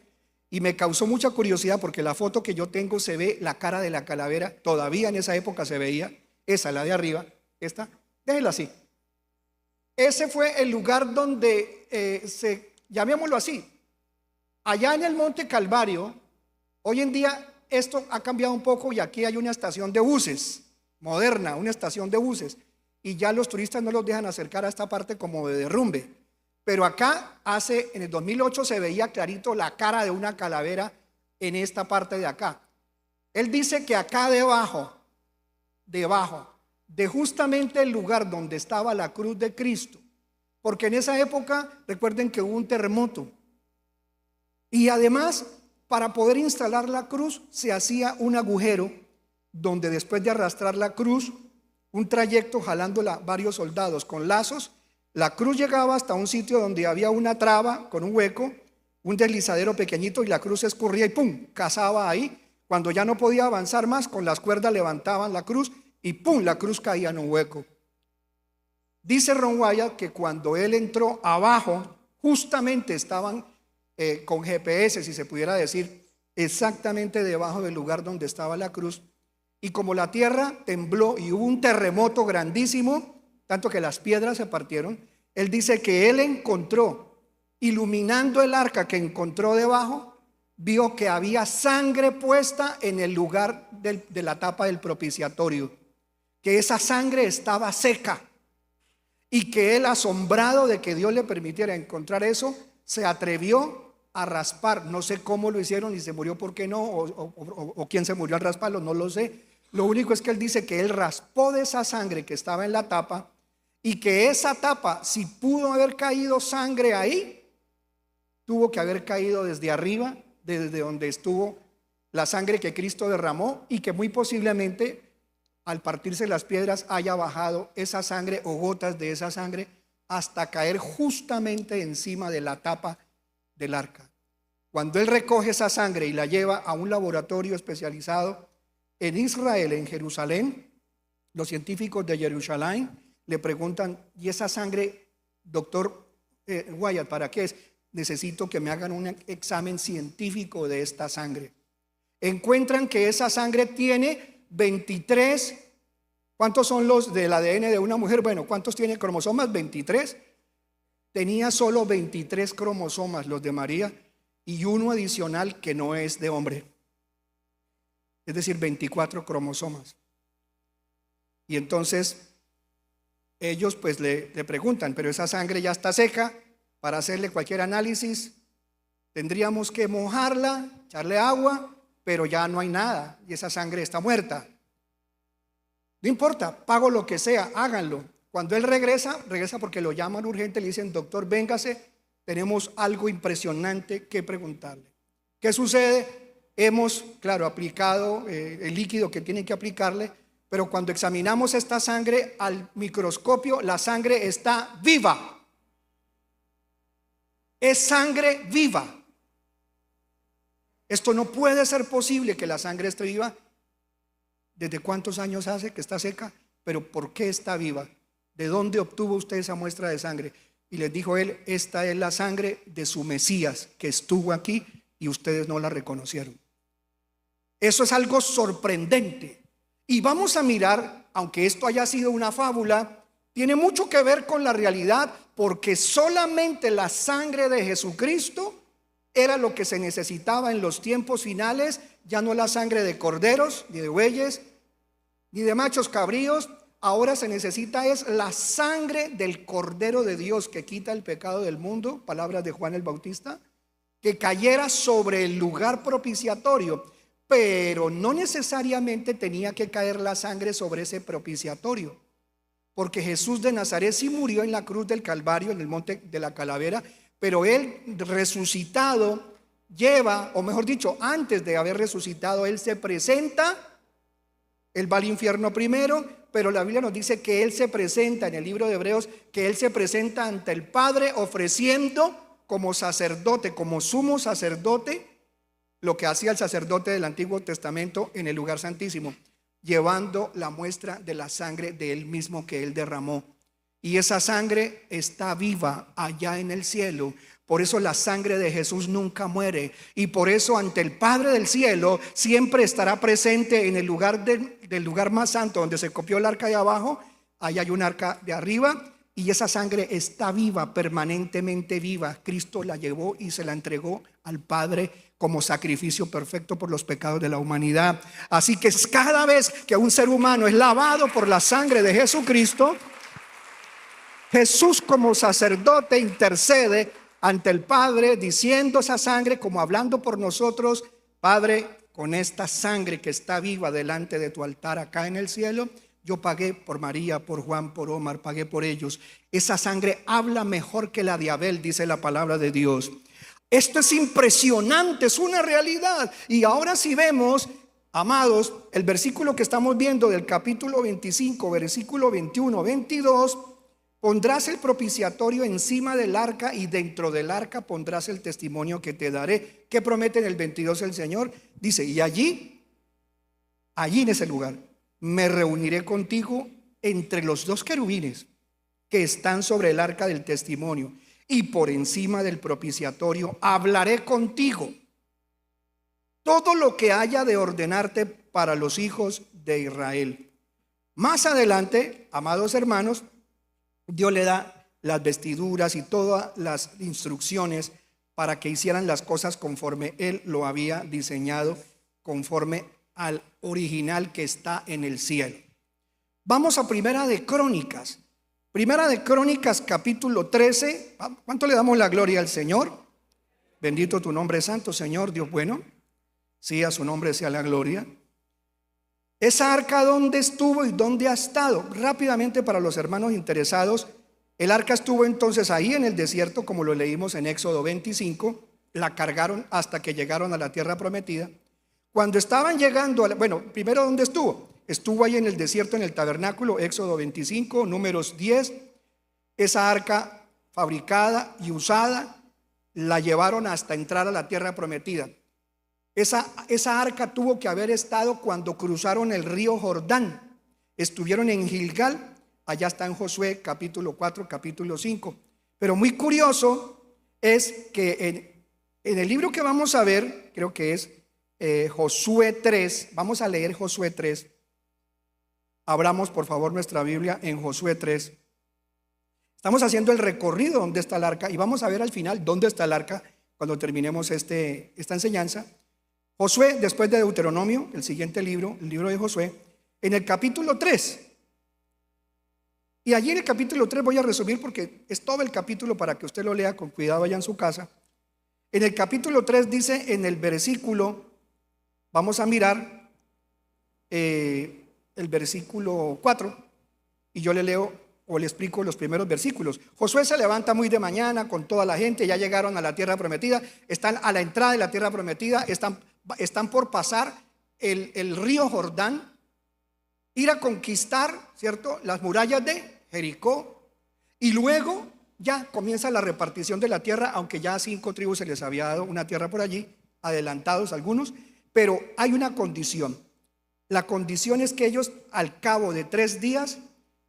A: Y me causó mucha curiosidad porque la foto que yo tengo se ve la cara de la calavera, todavía en esa época se veía, esa, la de arriba, esta, déjela así. Ese fue el lugar donde llamémoslo así, allá en el monte Calvario. Hoy en día esto ha cambiado un poco y aquí hay una estación de buses, moderna, una estación de buses, y ya los turistas no los dejan acercar a esta parte como de derrumbe. Pero acá en el 2008 se veía clarito la cara de una calavera en esta parte de acá. Él dice que acá debajo de justamente el lugar donde estaba la cruz de Cristo, porque en esa época recuerden que hubo un terremoto Y además, para poder instalar la cruz, se hacía un agujero donde después de arrastrar la cruz, un trayecto jalándola varios soldados con lazos, la cruz llegaba hasta un sitio donde había una traba con un hueco, un deslizadero pequeñito, y la cruz escurría y ¡pum!, cazaba ahí. Cuando ya no podía avanzar más, con las cuerdas levantaban la cruz y ¡pum!, la cruz caía en un hueco. Dice Ron Wyatt que cuando él entró abajo, justamente estaban con GPS, si se pudiera decir, exactamente debajo del lugar donde estaba la cruz. Y como la tierra tembló y hubo un terremoto grandísimo, tanto que las piedras se partieron, él dice que él encontró, iluminando el arca que encontró debajo, vio que había sangre puesta en el lugar de la tapa del propiciatorio, que esa sangre estaba seca, y que él, asombrado de que Dios le permitiera encontrar eso, se atrevió a raspar. No sé cómo lo hicieron y se murió, por qué no, o quién se murió al rasparlo, no lo sé. Lo único es que él dice que él raspó de esa sangre que estaba en la tapa, y que esa tapa, si pudo haber caído sangre ahí, tuvo que haber caído desde arriba, desde donde estuvo la sangre que Cristo derramó, y que muy posiblemente al partirse las piedras haya bajado esa sangre o gotas de esa sangre hasta caer justamente encima de la tapa del arca. Cuando él recoge esa sangre y la lleva a un laboratorio especializado en Israel, en Jerusalén, los científicos de Jerusalén le preguntan: ¿y esa sangre, doctor Wyatt, para qué es? Necesito que me hagan un examen científico de esta sangre. Encuentran que esa sangre tiene 23, ¿cuántos son los del ADN de una mujer? Bueno, ¿cuántos tiene cromosomas? 23. Tenía solo 23 cromosomas los de María, y uno adicional que no es de hombre, es decir, 24 cromosomas. Y entonces ellos pues le preguntan: pero esa sangre ya está seca, para hacerle cualquier análisis tendríamos que mojarla, echarle agua, pero ya no hay nada y esa sangre está muerta. No importa, pago lo que sea, háganlo. Cuando él regresa porque lo llaman urgente, le dicen: doctor, véngase, tenemos algo impresionante que preguntarle. ¿Qué sucede? Hemos, claro, aplicado el líquido que tienen que aplicarle, pero cuando examinamos esta sangre al microscopio, la sangre está viva. Es sangre viva. Esto no puede ser posible, que la sangre esté viva. ¿Desde cuántos años hace que está seca? Pero ¿por qué está viva? ¿De dónde obtuvo usted esa muestra de sangre? Y les dijo él: esta es la sangre de su Mesías, que estuvo aquí y ustedes no la reconocieron. Eso es algo sorprendente. Y vamos a mirar, aunque esto haya sido una fábula, tiene mucho que ver con la realidad, porque solamente la sangre de Jesucristo era lo que se necesitaba en los tiempos finales. Ya no la sangre de corderos, ni de bueyes, ni de machos cabríos. Ahora se necesita es la sangre del Cordero de Dios, que quita el pecado del mundo, palabras de Juan el Bautista, que cayera sobre el lugar propiciatorio. Pero no necesariamente tenía que caer la sangre sobre ese propiciatorio, porque Jesús de Nazaret sí murió en la cruz del Calvario, en el monte de la Calavera, pero él resucitado lleva, o mejor dicho, antes de haber resucitado, él se presenta. Él va al infierno primero, pero la Biblia nos dice que él se presenta, en el libro de Hebreos, que él se presenta ante el Padre ofreciendo como sacerdote, como sumo sacerdote, lo que hacía el sacerdote del Antiguo Testamento en el lugar santísimo, llevando la muestra de la sangre de él mismo que él derramó. Y esa sangre está viva allá en el cielo. Por eso la sangre de Jesús nunca muere, y por eso ante el Padre del cielo siempre estará presente en el lugar del lugar más santo, donde se copió el arca de abajo. Ahí hay un arca de arriba, y esa sangre está viva, permanentemente viva. Cristo la llevó y se la entregó al Padre como sacrificio perfecto por los pecados de la humanidad. Así que cada vez que un ser humano es lavado por la sangre de Jesucristo, Jesús como sacerdote intercede ante el Padre, diciendo esa sangre, como hablando por nosotros: Padre, con esta sangre que está viva delante de tu altar acá en el cielo, yo pagué por María, por Juan, por Omar, pagué por ellos. Esa sangre habla mejor que la de Abel, dice la palabra de Dios. Esto es impresionante, es una realidad. Y ahora si vemos, amados, el versículo que estamos viendo del capítulo 25, versículo 21, 22, pondrás el propiciatorio encima del arca y dentro del arca pondrás el testimonio que te daré. ¿Qué promete en el 22 el Señor? Dice, y allí en ese lugar, me reuniré contigo entre los dos querubines que están sobre el arca del testimonio, y por encima del propiciatorio hablaré contigo todo lo que haya de ordenarte para los hijos de Israel. Más adelante, amados hermanos, Dios le da las vestiduras y todas las instrucciones para que hicieran las cosas conforme Él lo había diseñado, conforme al original que está en el cielo. Vamos a Primera de Crónicas. Primera de Crónicas, capítulo 13. ¿Cuánto le damos la gloria al Señor? Bendito tu nombre santo, Señor, Dios bueno. Sí, a su nombre sea la gloria. Esa arca, ¿dónde estuvo y dónde ha estado? Rápidamente, para los hermanos interesados, el arca estuvo entonces ahí en el desierto, como lo leímos en Éxodo 25. La cargaron hasta que llegaron a la tierra prometida. Cuando estaban llegando, primero, ¿dónde estuvo? Estuvo ahí en el desierto, en el tabernáculo, Éxodo 25, Números 10. Esa arca fabricada y usada la llevaron hasta entrar a la tierra prometida. Esa arca tuvo que haber estado cuando cruzaron el río Jordán. Estuvieron en Gilgal, allá está en Josué capítulo 4, capítulo 5. Pero muy curioso es que en el libro que vamos a ver, creo que es Josué 3, vamos a leer Josué 3. Abramos por favor nuestra Biblia en Josué 3. Estamos haciendo el recorrido donde está el arca y vamos a ver al final dónde está el arca cuando terminemos esta enseñanza. Josué, después de Deuteronomio, el siguiente libro, el libro de Josué, en el capítulo 3. Y allí en el capítulo 3 voy a resumir porque es todo el capítulo para que usted lo lea con cuidado allá en su casa. En el capítulo 3 dice en el versículo, vamos a mirar el versículo 4 y yo le leo o le explico los primeros versículos. Josué se levanta muy de mañana con toda la gente, ya llegaron a la tierra prometida, están a la entrada de la tierra prometida, están por pasar el río Jordán, ir a conquistar, ¿cierto?, las murallas de Jericó, y luego ya comienza la repartición de la tierra, aunque ya a 5 tribus se les había dado una tierra por allí, adelantados algunos, pero hay una condición. La condición es que ellos, al cabo de 3 días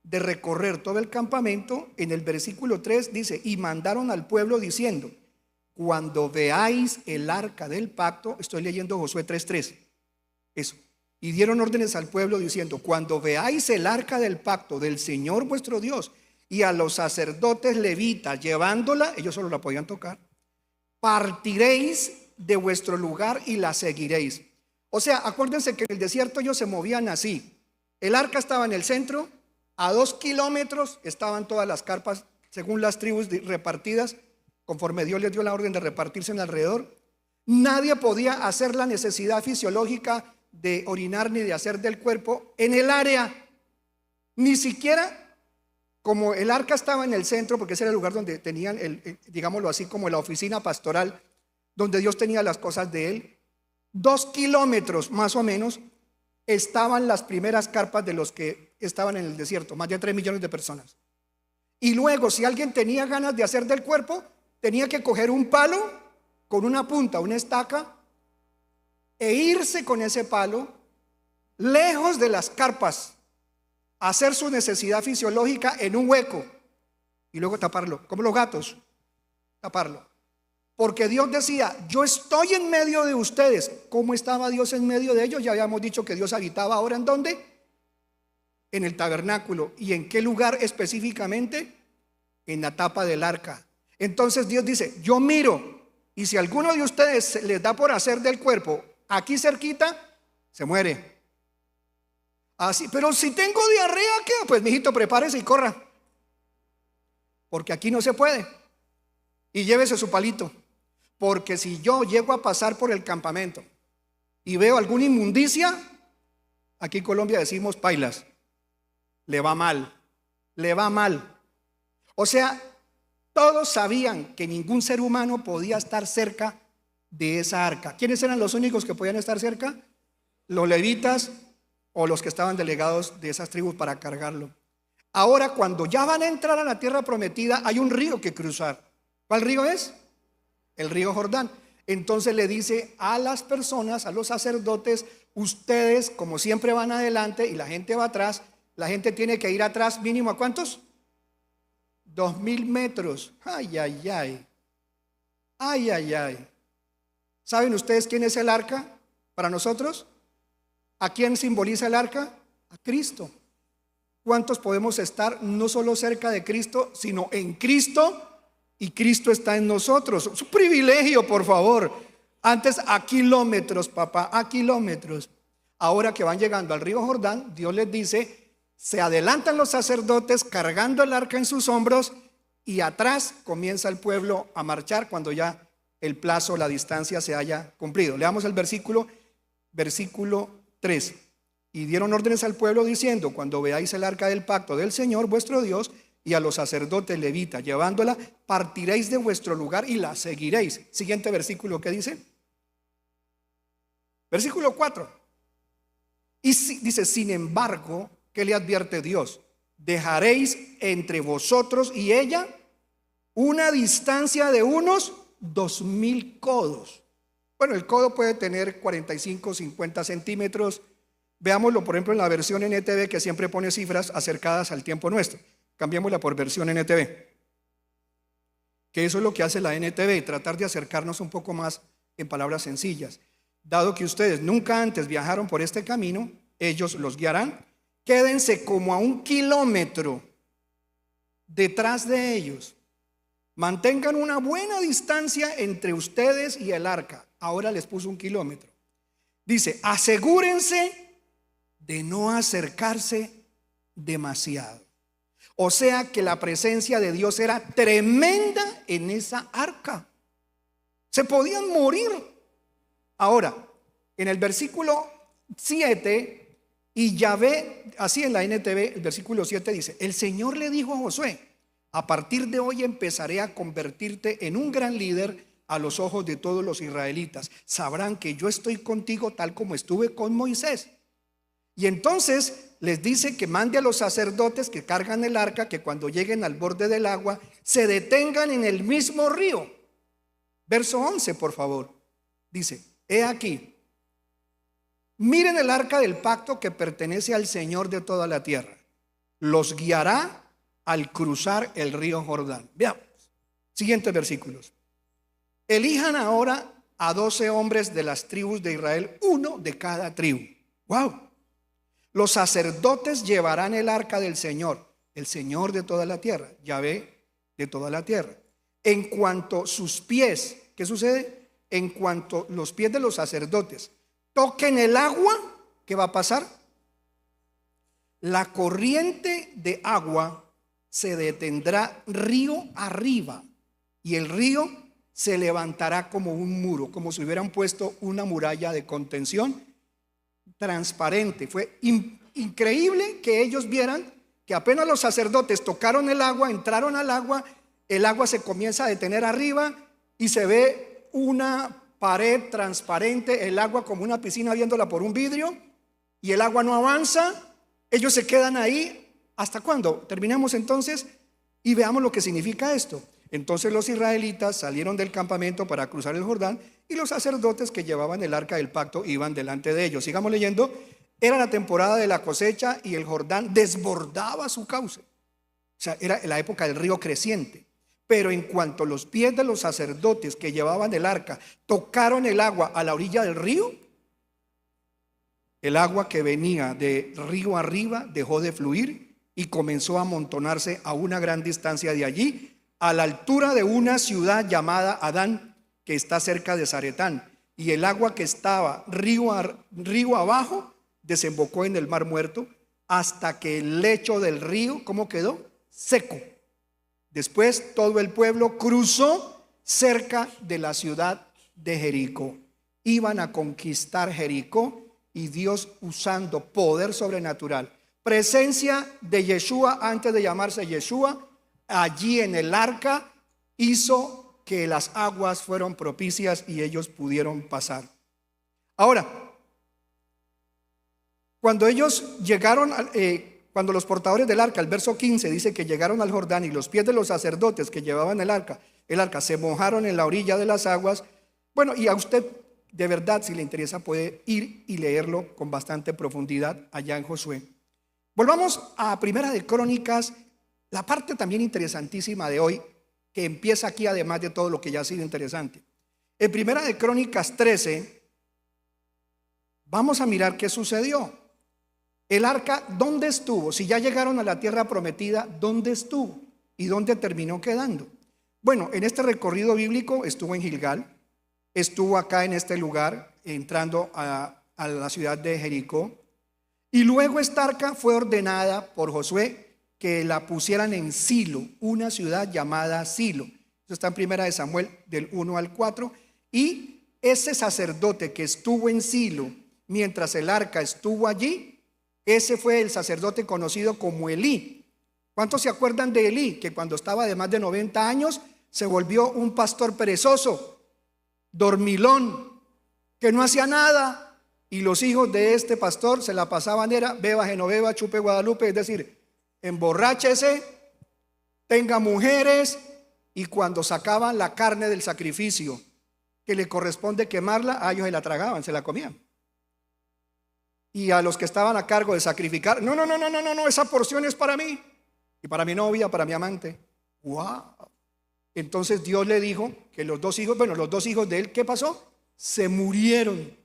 A: de recorrer todo el campamento, en el versículo 3 dice, y mandaron al pueblo diciendo, cuando veáis el arca del pacto, estoy leyendo Josué 3:3, eso, y dieron órdenes al pueblo diciendo, cuando veáis el arca del pacto del Señor vuestro Dios, y a los sacerdotes levitas llevándola, ellos solo la podían tocar, partiréis de vuestro lugar y la seguiréis. O sea, acuérdense que en el desierto ellos se movían así. El arca estaba en el centro, a 2 kilómetros estaban todas las carpas, según las tribus repartidas, conforme Dios les dio la orden de repartirse en alrededor. Nadie podía hacer la necesidad fisiológica de orinar ni de hacer del cuerpo en el área, ni siquiera como el arca estaba en el centro, porque ese era el lugar donde tenían, digámoslo así, como la oficina pastoral, donde Dios tenía las cosas de él. 2 kilómetros más o menos estaban las primeras carpas de los que estaban en el desierto, más de 3 millones de personas. Y luego, si alguien tenía ganas de hacer del cuerpo, tenía que coger un palo con una punta, una estaca, e irse con ese palo lejos de las carpas, hacer su necesidad fisiológica en un hueco y luego taparlo, como los gatos, taparlo. Porque Dios decía, yo estoy en medio de ustedes. ¿Cómo estaba Dios en medio de ellos? Ya habíamos dicho que Dios habitaba ahora ¿en dónde? En el tabernáculo. ¿Y en qué lugar específicamente? En la tapa del arca. Entonces Dios dice, yo miro, y si alguno de ustedes les da por hacer del cuerpo aquí cerquita, se muere. Así, pero si tengo diarrea, ¿qué? Pues mijito, prepárese y corra, porque aquí no se puede. Y llévese su palito, porque si yo llego a pasar por el campamento y veo alguna inmundicia, aquí en Colombia decimos pailas, le va mal, le va mal. O sea, Todos sabían que ningún ser humano podía estar cerca de esa arca. ¿Quiénes eran los únicos que podían estar cerca? Los levitas o los que estaban delegados de esas tribus para cargarlo. Ahora, cuando ya van a entrar a la tierra prometida, hay un río que cruzar. ¿Cuál río es? El río Jordán. Entonces le dice a las personas, a los sacerdotes: ustedes, como siempre, van adelante y la gente va atrás. La gente tiene que ir atrás mínimo ¿a cuántos? 2000 metros. Ay, ay, ay. Ay, ay, ay. ¿Saben ustedes quién es el arca para nosotros? ¿A quién simboliza el arca? A Cristo. ¿Cuántos podemos estar no solo cerca de Cristo, sino en Cristo? Y Cristo está en nosotros. Es un privilegio, por favor. Antes a kilómetros, papá, a kilómetros. Ahora que van llegando al río Jordán, Dios les dice: se adelantan los sacerdotes cargando el arca en sus hombros, y atrás comienza el pueblo a marchar cuando ya el plazo, la distancia se haya cumplido. Leamos el versículo 3. Y dieron órdenes al pueblo diciendo: cuando veáis el arca del pacto del Señor vuestro Dios, y a los sacerdotes levitas llevándola, partiréis de vuestro lugar y la seguiréis. Siguiente versículo, ¿qué dice? Versículo 4. Y dice: sin embargo, ¿qué le advierte Dios? Dejaréis entre vosotros y ella una distancia de unos 2000 codos. Bueno, el codo puede tener 45, 50 centímetros. Veámoslo, por ejemplo, en la versión NTV, que siempre pone cifras acercadas al tiempo nuestro. Cambiémosla por versión NTV, que eso es lo que hace la NTV, tratar de acercarnos un poco más en palabras sencillas. Dado que ustedes nunca antes viajaron por este camino, ellos los guiarán. Quédense como a 1 kilómetro detrás de ellos. Mantengan una buena distancia entre ustedes y el arca. Ahora les puso 1 kilómetro. Dice: asegúrense de no acercarse demasiado. O sea que la presencia de Dios era tremenda en esa arca. Se podían morir. Ahora, en el versículo 7, y Yahvé, así en la NTV, el versículo 7 dice: el Señor le dijo a Josué: a partir de hoy empezaré a convertirte en un gran líder a los ojos de todos los israelitas. Sabrán que yo estoy contigo tal como estuve con Moisés. Y entonces les dice que mande a los sacerdotes que cargan el arca, que cuando lleguen al borde del agua se detengan en el mismo río. Verso 11, por favor. Dice: he aquí, miren el arca del pacto que pertenece al Señor de toda la tierra. Los guiará al cruzar el río Jordán. Veamos. Siguientes versículos. Elijan ahora a 12 hombres de las tribus de Israel, uno de cada tribu. ¡Wow! Los sacerdotes llevarán el arca del Señor, el Señor de toda la tierra, Yahvé de toda la tierra. En cuanto sus pies, ¿qué sucede? En cuanto los pies de los sacerdotes toquen el agua, ¿qué va a pasar? La corriente de agua se detendrá río arriba, y el río se levantará como un muro, como si hubieran puesto una muralla de contención transparente. Fue increíble que ellos vieran que apenas los sacerdotes tocaron el agua, entraron al agua, el agua se comienza a detener arriba y se ve una pared transparente, el agua como una piscina viéndola por un vidrio, y el agua no avanza. Ellos se quedan ahí. ¿Hasta cuándo? Terminemos entonces y veamos lo que significa esto. Entonces los israelitas salieron del campamento para cruzar el Jordán, y los sacerdotes que llevaban el arca del pacto iban delante de ellos. Sigamos leyendo. Era la temporada de la cosecha y el Jordán desbordaba su cauce. O sea, era la época del río creciente. Pero en cuanto los pies de los sacerdotes que llevaban el arca tocaron el agua a la orilla del río, el agua que venía de río arriba dejó de fluir y comenzó a amontonarse a una gran distancia de allí, a la altura de una ciudad llamada Adán, que está cerca de Zaretán. Y el agua que estaba río abajo desembocó en el mar muerto, hasta que el lecho del río, ¿cómo quedó? Seco. Después todo el pueblo cruzó cerca de la ciudad de Jericó. Iban a conquistar Jericó, y Dios, usando poder sobrenatural, presencia de Yeshua antes de llamarse Yeshua, allí en el arca, hizo que las aguas fueron propicias y ellos pudieron pasar. Ahora, cuando ellos llegaron, cuando los portadores del arca, el verso 15 dice que llegaron al Jordán y los pies de los sacerdotes que llevaban el arca se mojaron en la orilla de las aguas. Bueno, y a usted de verdad, si le interesa, puede ir y leerlo con bastante profundidad allá en Josué. Volvamos a Primera de Crónicas, la parte también interesantísima de hoy, que empieza aquí además de todo lo que ya ha sido interesante. En Primera de Crónicas 13, vamos a mirar qué sucedió. El arca, ¿dónde estuvo? Si ya llegaron a la tierra prometida, ¿dónde estuvo? ¿Y dónde terminó quedando? Bueno, en este recorrido bíblico estuvo en Gilgal, estuvo acá en este lugar, entrando a la ciudad de Jericó. Y luego esta arca fue ordenada por Josué que la pusieran en Silo, una ciudad llamada Silo. Eso está en Primera de Samuel del 1 al 4. Y ese sacerdote que estuvo en Silo mientras el arca estuvo allí, ese fue el sacerdote conocido como Elí. ¿Cuántos se acuerdan de Elí? Que cuando estaba de más de 90 años se volvió un pastor perezoso, dormilón, que no hacía nada. Y los hijos de este pastor se la pasaban, era beba Genoveva, chupe Guadalupe, es decir, emborráchese, tenga mujeres, y cuando sacaban la carne del sacrificio que le corresponde quemarla, a ellos se la tragaban, se la comían. Y a los que estaban a cargo de sacrificar, no, esa porción es para mí y para mi novia, para mi amante. ¡Wow! Entonces Dios le dijo que los dos hijos de él, ¿qué pasó? Se murieron.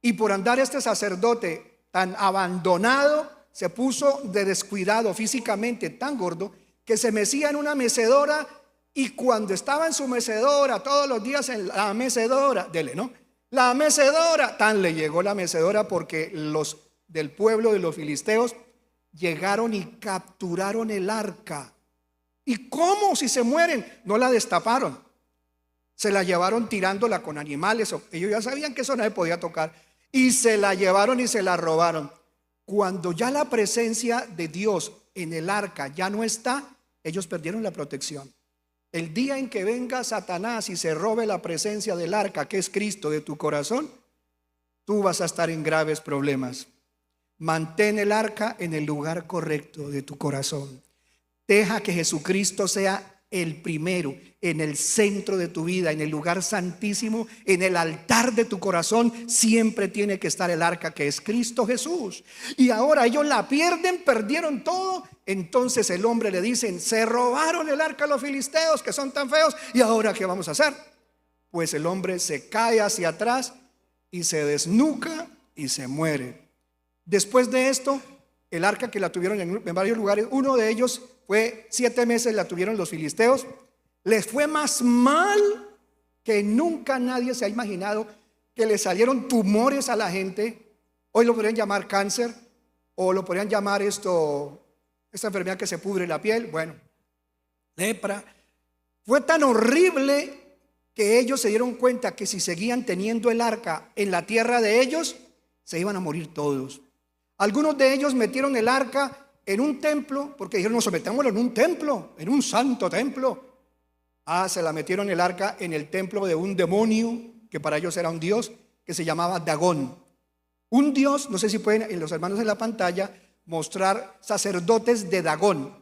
A: Y por andar este sacerdote tan abandonado, se puso de descuidado físicamente, tan gordo, que se mecía en una mecedora, y cuando estaba en su mecedora, todos los días en la mecedora, la mecedora, tan le llegó la mecedora porque los del pueblo de los filisteos llegaron y capturaron el arca. ¿Y cómo? Si se mueren, no la destaparon, se la llevaron tirándola con animales. Ellos ya sabían que eso no se podía tocar, y se la llevaron y se la robaron. Cuando ya la presencia de Dios en el arca ya no está, ellos perdieron la protección. El día en que venga Satanás y se robe la presencia del arca, que es Cristo, de tu corazón, tú vas a estar en graves problemas. Mantén el arca en el lugar correcto de tu corazón. Deja que Jesucristo sea el primero, en el centro de tu vida, en el lugar santísimo, en el altar de tu corazón. Siempre tiene que estar el arca, que es Cristo Jesús. Y ahora ellos la pierden, perdieron todo. Entonces el hombre le dicen: se robaron el arca a los filisteos, que son tan feos. ¿Y ahora qué vamos a hacer? Pues el hombre se cae hacia atrás y se desnuca y se muere. Después de esto, el arca, que la tuvieron en varios lugares, uno de ellos fue 7 meses, la tuvieron los filisteos. Les fue más mal que nunca. Nadie se ha imaginado que le salieron tumores a la gente. Hoy lo podrían llamar cáncer, o lo podrían llamar esta enfermedad que se pudre la piel, bueno, lepra. Fue tan horrible que ellos se dieron cuenta que si seguían teniendo el arca en la tierra de ellos, se iban a morir todos. Algunos de ellos metieron el arca en un templo, porque dijeron: nos sometámoslo en un templo, en un santo templo. Se la metieron el arca en el templo de un demonio, que para ellos era un dios, que se llamaba Dagón. Un dios, no sé si pueden en los hermanos en la pantalla mostrar sacerdotes de Dagón,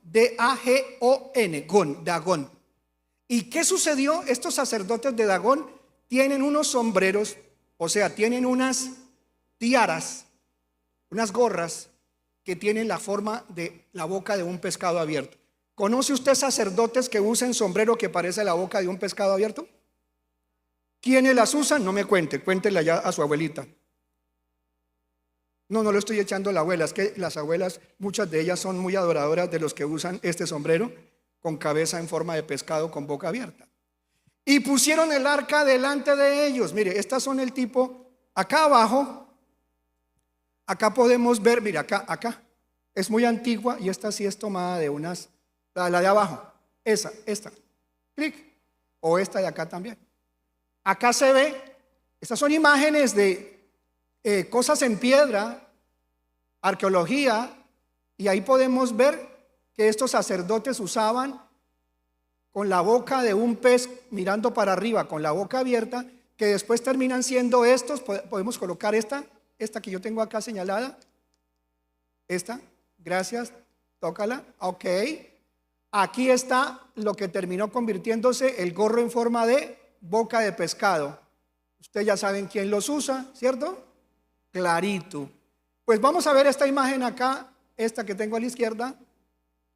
A: D-A-G-O-N, Dagón. ¿Y qué sucedió? Estos sacerdotes de Dagón tienen unos sombreros, o sea, tienen unas tiaras, unas gorras que tienen la forma de la boca de un pescado abierto. ¿Conoce usted sacerdotes que usen sombrero que parece la boca de un pescado abierto? ¿Quiénes las usan? No me cuente, cuéntela ya a su abuelita. No le estoy echando a la abuela, es que las abuelas, muchas de ellas son muy adoradoras de los que usan este sombrero con cabeza en forma de pescado con boca abierta. Y pusieron el arca delante de ellos. Mire, estas son el tipo, acá abajo, acá podemos ver, mire, acá, es muy antigua, y esta sí es tomada de unas, la de abajo, esta, clic, o esta de acá también. Acá se ve, estas son imágenes de cosas en piedra, arqueología, y ahí podemos ver que estos sacerdotes usaban con la boca de un pez mirando para arriba, con la boca abierta, que después terminan siendo estos. Podemos colocar esta que yo tengo acá señalada. Esta, gracias, tócala, ok. Aquí está lo que terminó convirtiéndose el gorro en forma de boca de pescado. Ustedes ya saben quién los usa, ¿cierto? Clarito. Pues vamos a ver esta imagen acá, esta que tengo a la izquierda,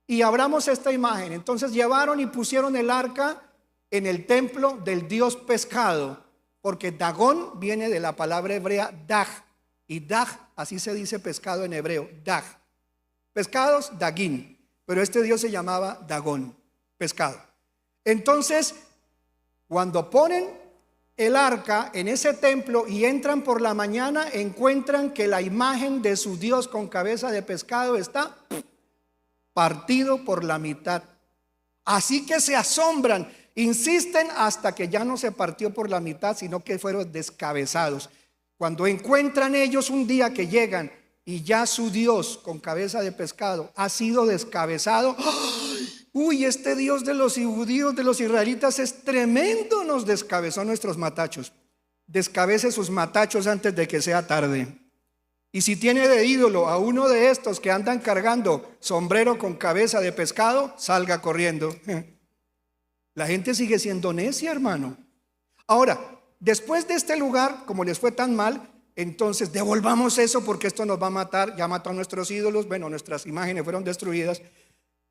A: y abramos esta imagen. Entonces llevaron y pusieron el arca en el templo del dios pescado, porque Dagón viene de la palabra hebrea Dag, y Dag, así se dice pescado en hebreo, Dag. Pescados, Dagín, pero este dios se llamaba Dagón, pescado. Entonces, cuando ponen el arca en ese templo y entran por la mañana, encuentran que la imagen de su dios con cabeza de pescado está partido por la mitad. Así que se asombran, insisten hasta que ya no se partió por la mitad, sino que fueron descabezados. Cuando encuentran ellos un día que llegan y ya su dios con cabeza de pescado ha sido descabezado, ¡ay! Uy, este Dios de los judíos, de los israelitas es tremendo, nos descabezó nuestros matachos. Descabece sus matachos antes de que sea tarde. Y si tiene de ídolo a uno de estos que andan cargando sombrero con cabeza de pescado, salga corriendo. La gente sigue siendo necia, hermano. Ahora, después de este lugar, como les fue tan mal, entonces devolvamos eso porque esto nos va a matar. Ya mató a nuestros ídolos, bueno, nuestras imágenes fueron destruidas.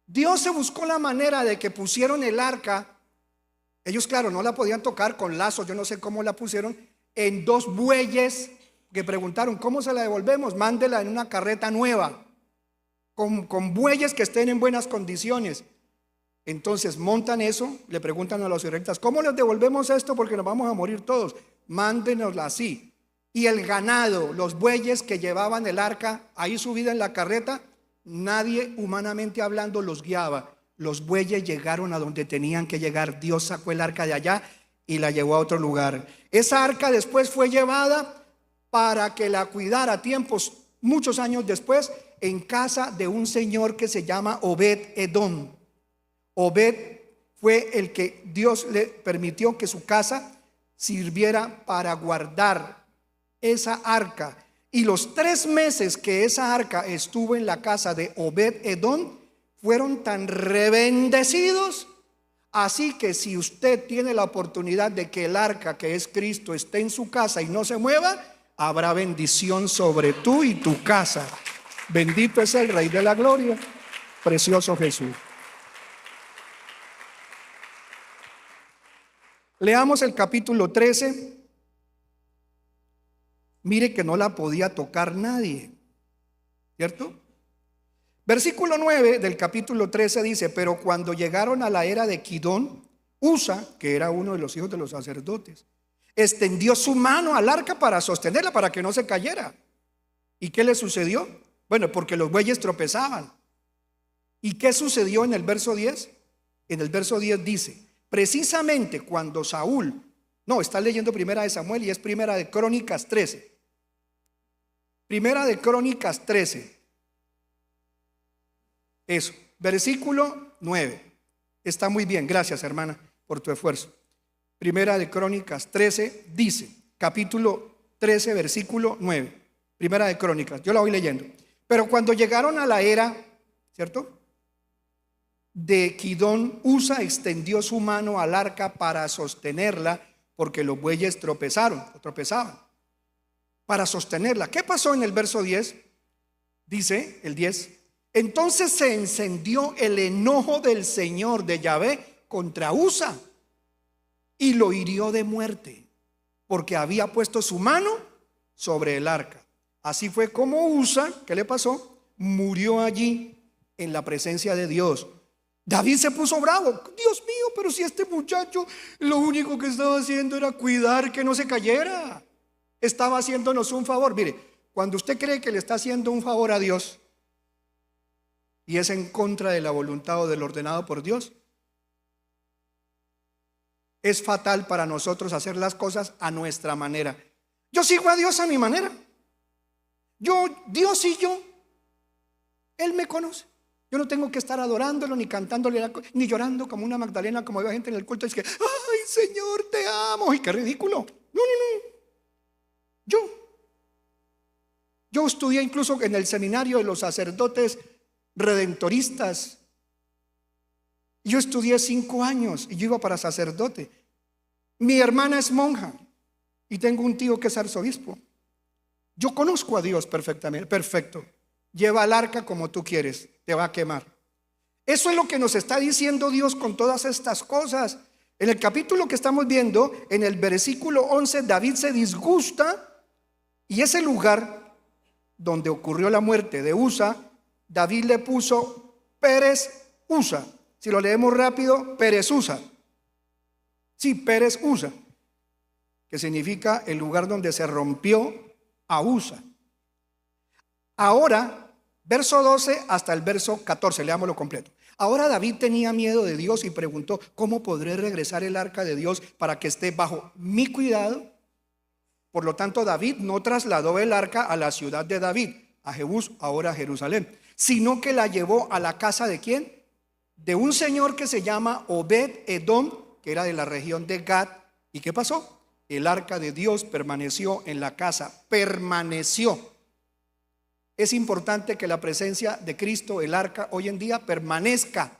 A: Dios se buscó la manera de que pusieron el arca. Ellos, claro, no la podían tocar con lazos, yo no sé cómo la pusieron, en 2 bueyes, que preguntaron, ¿cómo se la devolvemos? Mándela en una carreta nueva, con bueyes que estén en buenas condiciones. Entonces montan eso, le preguntan a los israelitas, ¿cómo les devolvemos esto? Porque nos vamos a morir todos. Mándenosla así. Y el ganado, los bueyes que llevaban el arca ahí subida en la carreta, nadie humanamente hablando los guiaba. Los bueyes llegaron a donde tenían que llegar. Dios sacó el arca de allá y la llevó a otro lugar. Esa arca después fue llevada para que la cuidara tiempos, muchos años después, en casa de un señor que se llama Obed Edom. Obed fue el que Dios le permitió que su casa sirviera para guardar esa arca. Y los 3 meses que esa arca estuvo en la casa de Obed Edom fueron tan rebendecidos. Así que si usted tiene la oportunidad de que el arca, que es Cristo, esté en su casa y no se mueva, habrá bendición sobre tú y tu casa. Bendito es el Rey de la Gloria, precioso Jesús. Leamos el capítulo 13. Mire que no la podía tocar nadie, ¿cierto? Versículo 9 del capítulo 13 dice, pero cuando llegaron a la era de Kidón, Usa, que era uno de los hijos de los sacerdotes, extendió su mano al arca para sostenerla, para que no se cayera. ¿Y qué le sucedió? Bueno, porque los bueyes tropezaban. ¿Y qué sucedió en el verso 10? En el verso 10 dice, precisamente cuando Saúl, no, está leyendo Primera de Samuel y es Primera de Crónicas 13. Primera de Crónicas 13. Eso, versículo 9. Está muy bien, gracias hermana por tu esfuerzo. Primera de Crónicas 13 dice, capítulo 13, versículo 9. Primera de Crónicas, yo la voy leyendo. Pero cuando llegaron a la era, ¿cierto?, de Kidón, Usa extendió su mano al arca para sostenerla, porque los bueyes tropezaban. Para sostenerla. ¿Qué pasó en el verso 10? Dice el 10. Entonces se encendió el enojo del Señor de Yahvé contra Usa y lo hirió de muerte, porque había puesto su mano sobre el arca. Así fue como Usa, ¿qué le pasó? Murió allí en la presencia de Dios. David se puso bravo. Dios mío, pero si este muchacho lo único que estaba haciendo era cuidar que no se cayera. Estaba haciéndonos un favor. Mire, cuando usted cree que le está haciendo un favor a Dios y es en contra de la voluntad o del ordenado por Dios, es fatal para nosotros hacer las cosas a nuestra manera. Yo sigo a Dios a mi manera. Dios y yo, Él me conoce. Yo no tengo que estar adorándolo, ni cantándole, ni llorando como una Magdalena, como veo gente en el culto, y es que, ay Señor, te amo. Y qué ridículo. No, no, no. Yo estudié incluso en el seminario de los sacerdotes redentoristas. Yo estudié 5 años y yo iba para sacerdote. Mi hermana es monja y tengo un tío que es arzobispo. Yo conozco a Dios perfectamente, perfecto. Lleva el arca como tú quieres, te va a quemar. Eso es lo que nos está diciendo Dios con todas estas cosas. En el capítulo que estamos viendo, en el versículo 11, David se disgusta y ese lugar donde ocurrió la muerte de Usa, David le puso Pérez Usa. Si lo leemos rápido, Pérez Usa. Sí, Pérez Usa, que significa el lugar donde se rompió a Usa. Ahora, verso 12 hasta el verso 14, leámoslo completo. Ahora David tenía miedo de Dios y preguntó, ¿cómo podré regresar el arca de Dios para que esté bajo mi cuidado? Por lo tanto, David no trasladó el arca a la ciudad de David, a Jebús, ahora Jerusalén, sino que la llevó a la casa ¿de quién? De un señor que se llama Obed-Edom, que era de la región de Gad. ¿Y qué pasó? El arca de Dios permaneció en la casa, permaneció. Es importante que la presencia de Cristo, el arca, hoy en día permanezca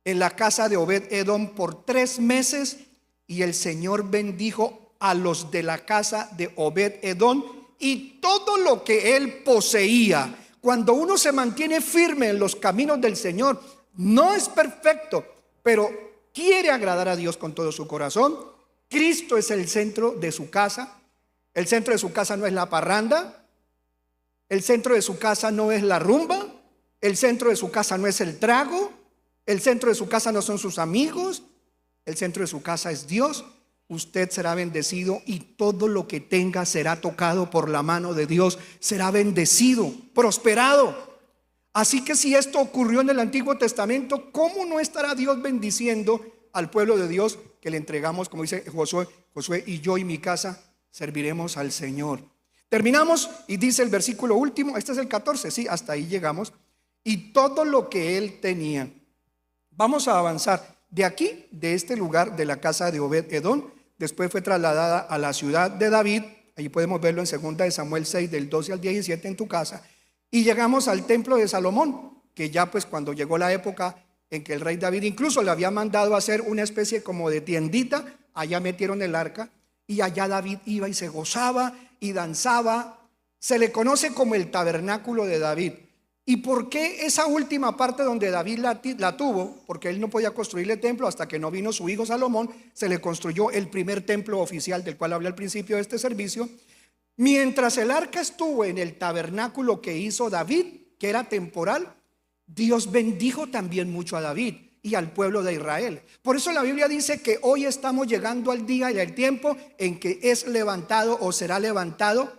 A: en la casa de Obed-Edom por 3 meses, y el Señor bendijo a los de la casa de Obed-Edom y todo lo que él poseía. Cuando uno se mantiene firme en los caminos del Señor, no es perfecto, pero quiere agradar a Dios con todo su corazón. Cristo es el centro de su casa. El centro de su casa no es la parranda. El centro de su casa no es la rumba. El centro de su casa no es el trago. El centro de su casa no son sus amigos. El centro de su casa es Dios. Usted será bendecido y todo lo que tenga será tocado por la mano de Dios, será bendecido, prosperado. Así que si esto ocurrió en el Antiguo Testamento, ¿cómo no estará Dios bendiciendo al pueblo de Dios que le entregamos, como dice Josué, y yo y mi casa serviremos al Señor? Terminamos y dice el versículo último, este es el 14, sí, hasta ahí llegamos. Y todo lo que él tenía. Vamos a avanzar de aquí, de este lugar de la casa de Obed-Edom. Después fue trasladada a la ciudad de David. Ahí podemos verlo en 2 de Samuel 6 del 12 al 17 en tu casa. Y llegamos al templo de Salomón, que ya pues cuando llegó la época en que el rey David incluso le había mandado a hacer una especie como de tiendita, allá metieron el arca y allá David iba y se gozaba y danzaba. Se le conoce como el tabernáculo de David. ¿Y por qué esa última parte donde David la tuvo? Porque él no podía construirle templo hasta que no vino su hijo Salomón. Se le construyó el primer templo oficial del cual hablé al principio de este servicio. Mientras el arca estuvo en el tabernáculo que hizo David, que era temporal, Dios bendijo también mucho a David y al pueblo de Israel. Por eso la Biblia dice que hoy estamos llegando al día y al tiempo en que es levantado o será levantado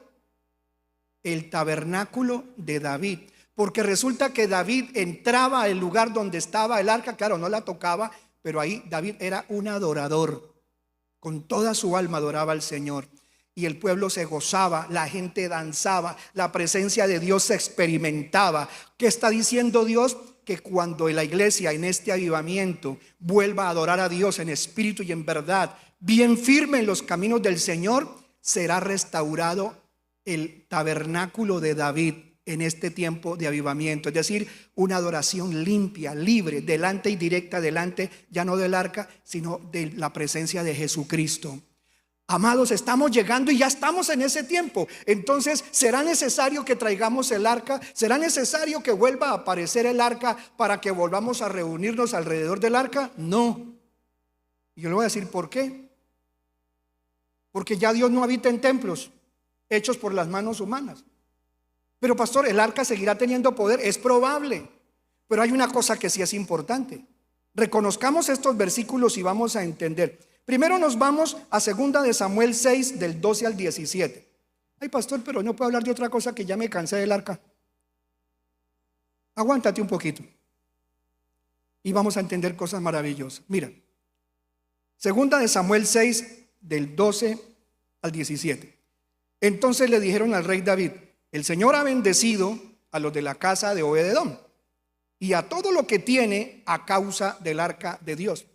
A: el tabernáculo de David. Porque resulta que David entraba al lugar donde estaba el arca, claro, no la tocaba, pero ahí David era un adorador. Con toda su alma adoraba al Señor. Y el pueblo se gozaba, la gente danzaba, la presencia de Dios se experimentaba. ¿Qué está diciendo Dios? Que cuando la iglesia en este avivamiento vuelva a adorar a Dios en espíritu y en verdad, bien firme en los caminos del Señor, será restaurado el tabernáculo de David en este tiempo de avivamiento, es decir, una adoración limpia, libre, delante y directa, delante ya no del arca, sino de la presencia de Jesucristo. Amados, estamos llegando y ya estamos en ese tiempo. Entonces, ¿será necesario que traigamos el arca? ¿Será necesario que vuelva a aparecer el arca para que volvamos a reunirnos alrededor del arca? No. Y yo le voy a decir por qué. Porque ya Dios no habita en templos hechos por las manos humanas. Pero pastor, el arca seguirá teniendo poder, es probable. Pero hay una cosa que sí es importante. Reconozcamos estos versículos y vamos a entender. Primero nos vamos a 2 de Samuel 6 del 12 al 17. Ay pastor, pero no puedo hablar de otra cosa que ya me cansé del arca. Aguántate un poquito y vamos a entender cosas maravillosas. Mira, 2 de Samuel 6 del 12 al 17. Entonces le dijeron al rey David: el Señor ha bendecido a los de la casa de Obed-Edom. y a todo lo que tiene a causa del arca de Dios.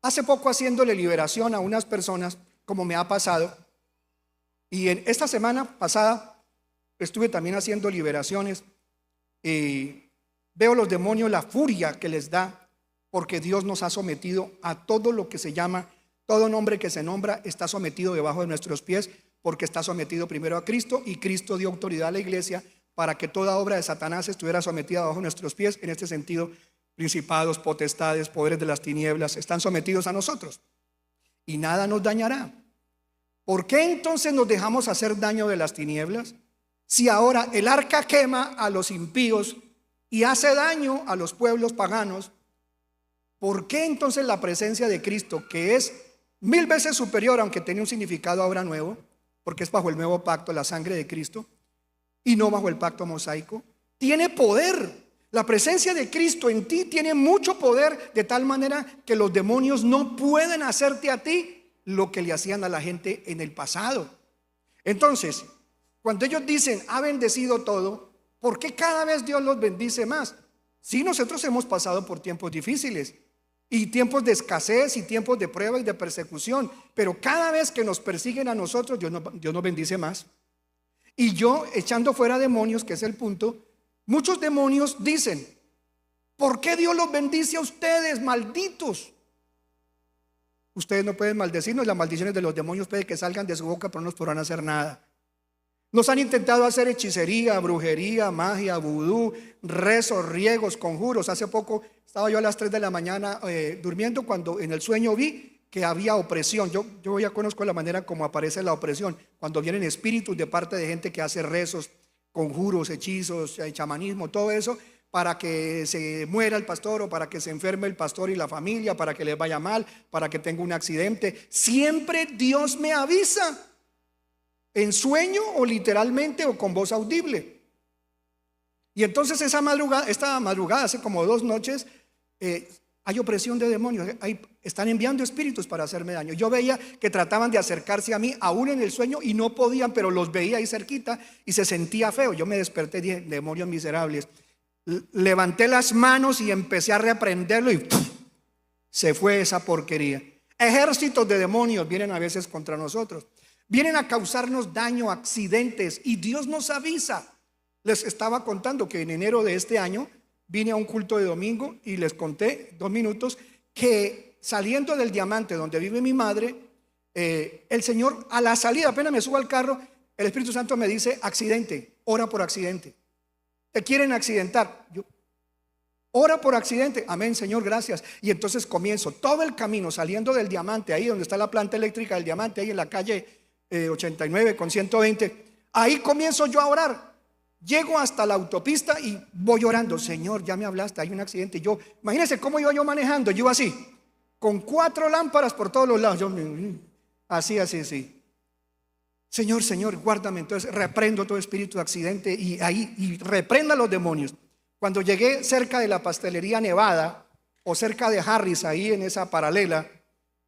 A: Hace poco, haciéndole liberación a unas personas, como me ha pasado, y en esta semana pasada estuve también haciendo liberaciones, y veo los demonios, la furia que les da, porque Dios nos ha sometido a todo lo que se llama, todo nombre que se nombra está sometido debajo de nuestros pies, porque está sometido primero a Cristo, y Cristo dio autoridad a la iglesia para que toda obra de Satanás estuviera sometida bajo nuestros pies. En este sentido, principados, potestades, poderes de las tinieblas están sometidos a nosotros, y nada nos dañará. ¿Por qué entonces nos dejamos hacer daño de las tinieblas? Si ahora el arca quema a los impíos y hace daño a los pueblos paganos, ¿por qué entonces la presencia de Cristo, que es 1000 veces superior, aunque tiene un significado ahora nuevo, porque es bajo el nuevo pacto, la sangre de Cristo, y no bajo el pacto mosaico, tiene poder? La presencia de Cristo en ti tiene mucho poder, de tal manera que los demonios no pueden hacerte a ti lo que le hacían a la gente en el pasado. Entonces, cuando ellos dicen, ha bendecido todo, ¿por qué cada vez Dios los bendice más? Sí, nosotros hemos pasado por tiempos difíciles, y tiempos de escasez, y tiempos de prueba y de persecución, pero cada vez que nos persiguen a nosotros, Dios nos bendice más. Y yo, echando fuera demonios, que es el punto, muchos demonios dicen, ¿por qué Dios los bendice a ustedes, malditos? Ustedes no pueden maldecirnos, las maldiciones de los demonios puede que salgan de su boca, pero no nos podrán hacer nada. Nos han intentado hacer hechicería, brujería, magia, vudú, rezos, riegos, conjuros. Hace poco estaba yo a las 3 de la mañana durmiendo, cuando en el sueño vi que había opresión. Yo ya conozco la manera como aparece la opresión, cuando vienen espíritus de parte de gente que hace rezos, conjuros, hechizos, chamanismo, todo eso, para que se muera el pastor, o para que se enferme el pastor y la familia, para que les vaya mal, para que tenga un accidente. Siempre Dios me avisa, en sueño o literalmente o con voz audible. Y entonces esta madrugada, hace como 2 noches, hay opresión de demonios, están enviando espíritus para hacerme daño. Yo veía que trataban de acercarse a mí aún en el sueño y no podían, pero los veía ahí cerquita y se sentía feo. Yo me desperté y dije, demonios miserables. Levanté las manos y empecé a reprenderlo y ¡puf!, se fue esa porquería. Ejércitos de demonios vienen a veces contra nosotros, vienen a causarnos daño, accidentes, y Dios nos avisa. Les estaba contando que en enero de este año vine a un culto de domingo y les conté 2 minutos que saliendo del Diamante donde vive mi madre, el Señor, a la salida, apenas me subo al carro, el Espíritu Santo me dice, accidente, ora por accidente. Te quieren accidentar. Yo, ora por accidente. Amén, Señor, gracias. Y entonces comienzo todo el camino saliendo del Diamante, ahí donde está la planta eléctrica del Diamante, ahí en la calle 89 con 120. Ahí comienzo yo a orar. Llego hasta la autopista y voy orando, Señor, ya me hablaste, hay un accidente. Yo, imagínense cómo iba yo manejando, yo así, con 4 lámparas por todos los lados. Yo, así. Señor, guárdame. Entonces reprendo todo espíritu de accidente y reprenda a los demonios. Cuando llegué cerca de la pastelería Nevada, o cerca de Harris, ahí en esa paralela,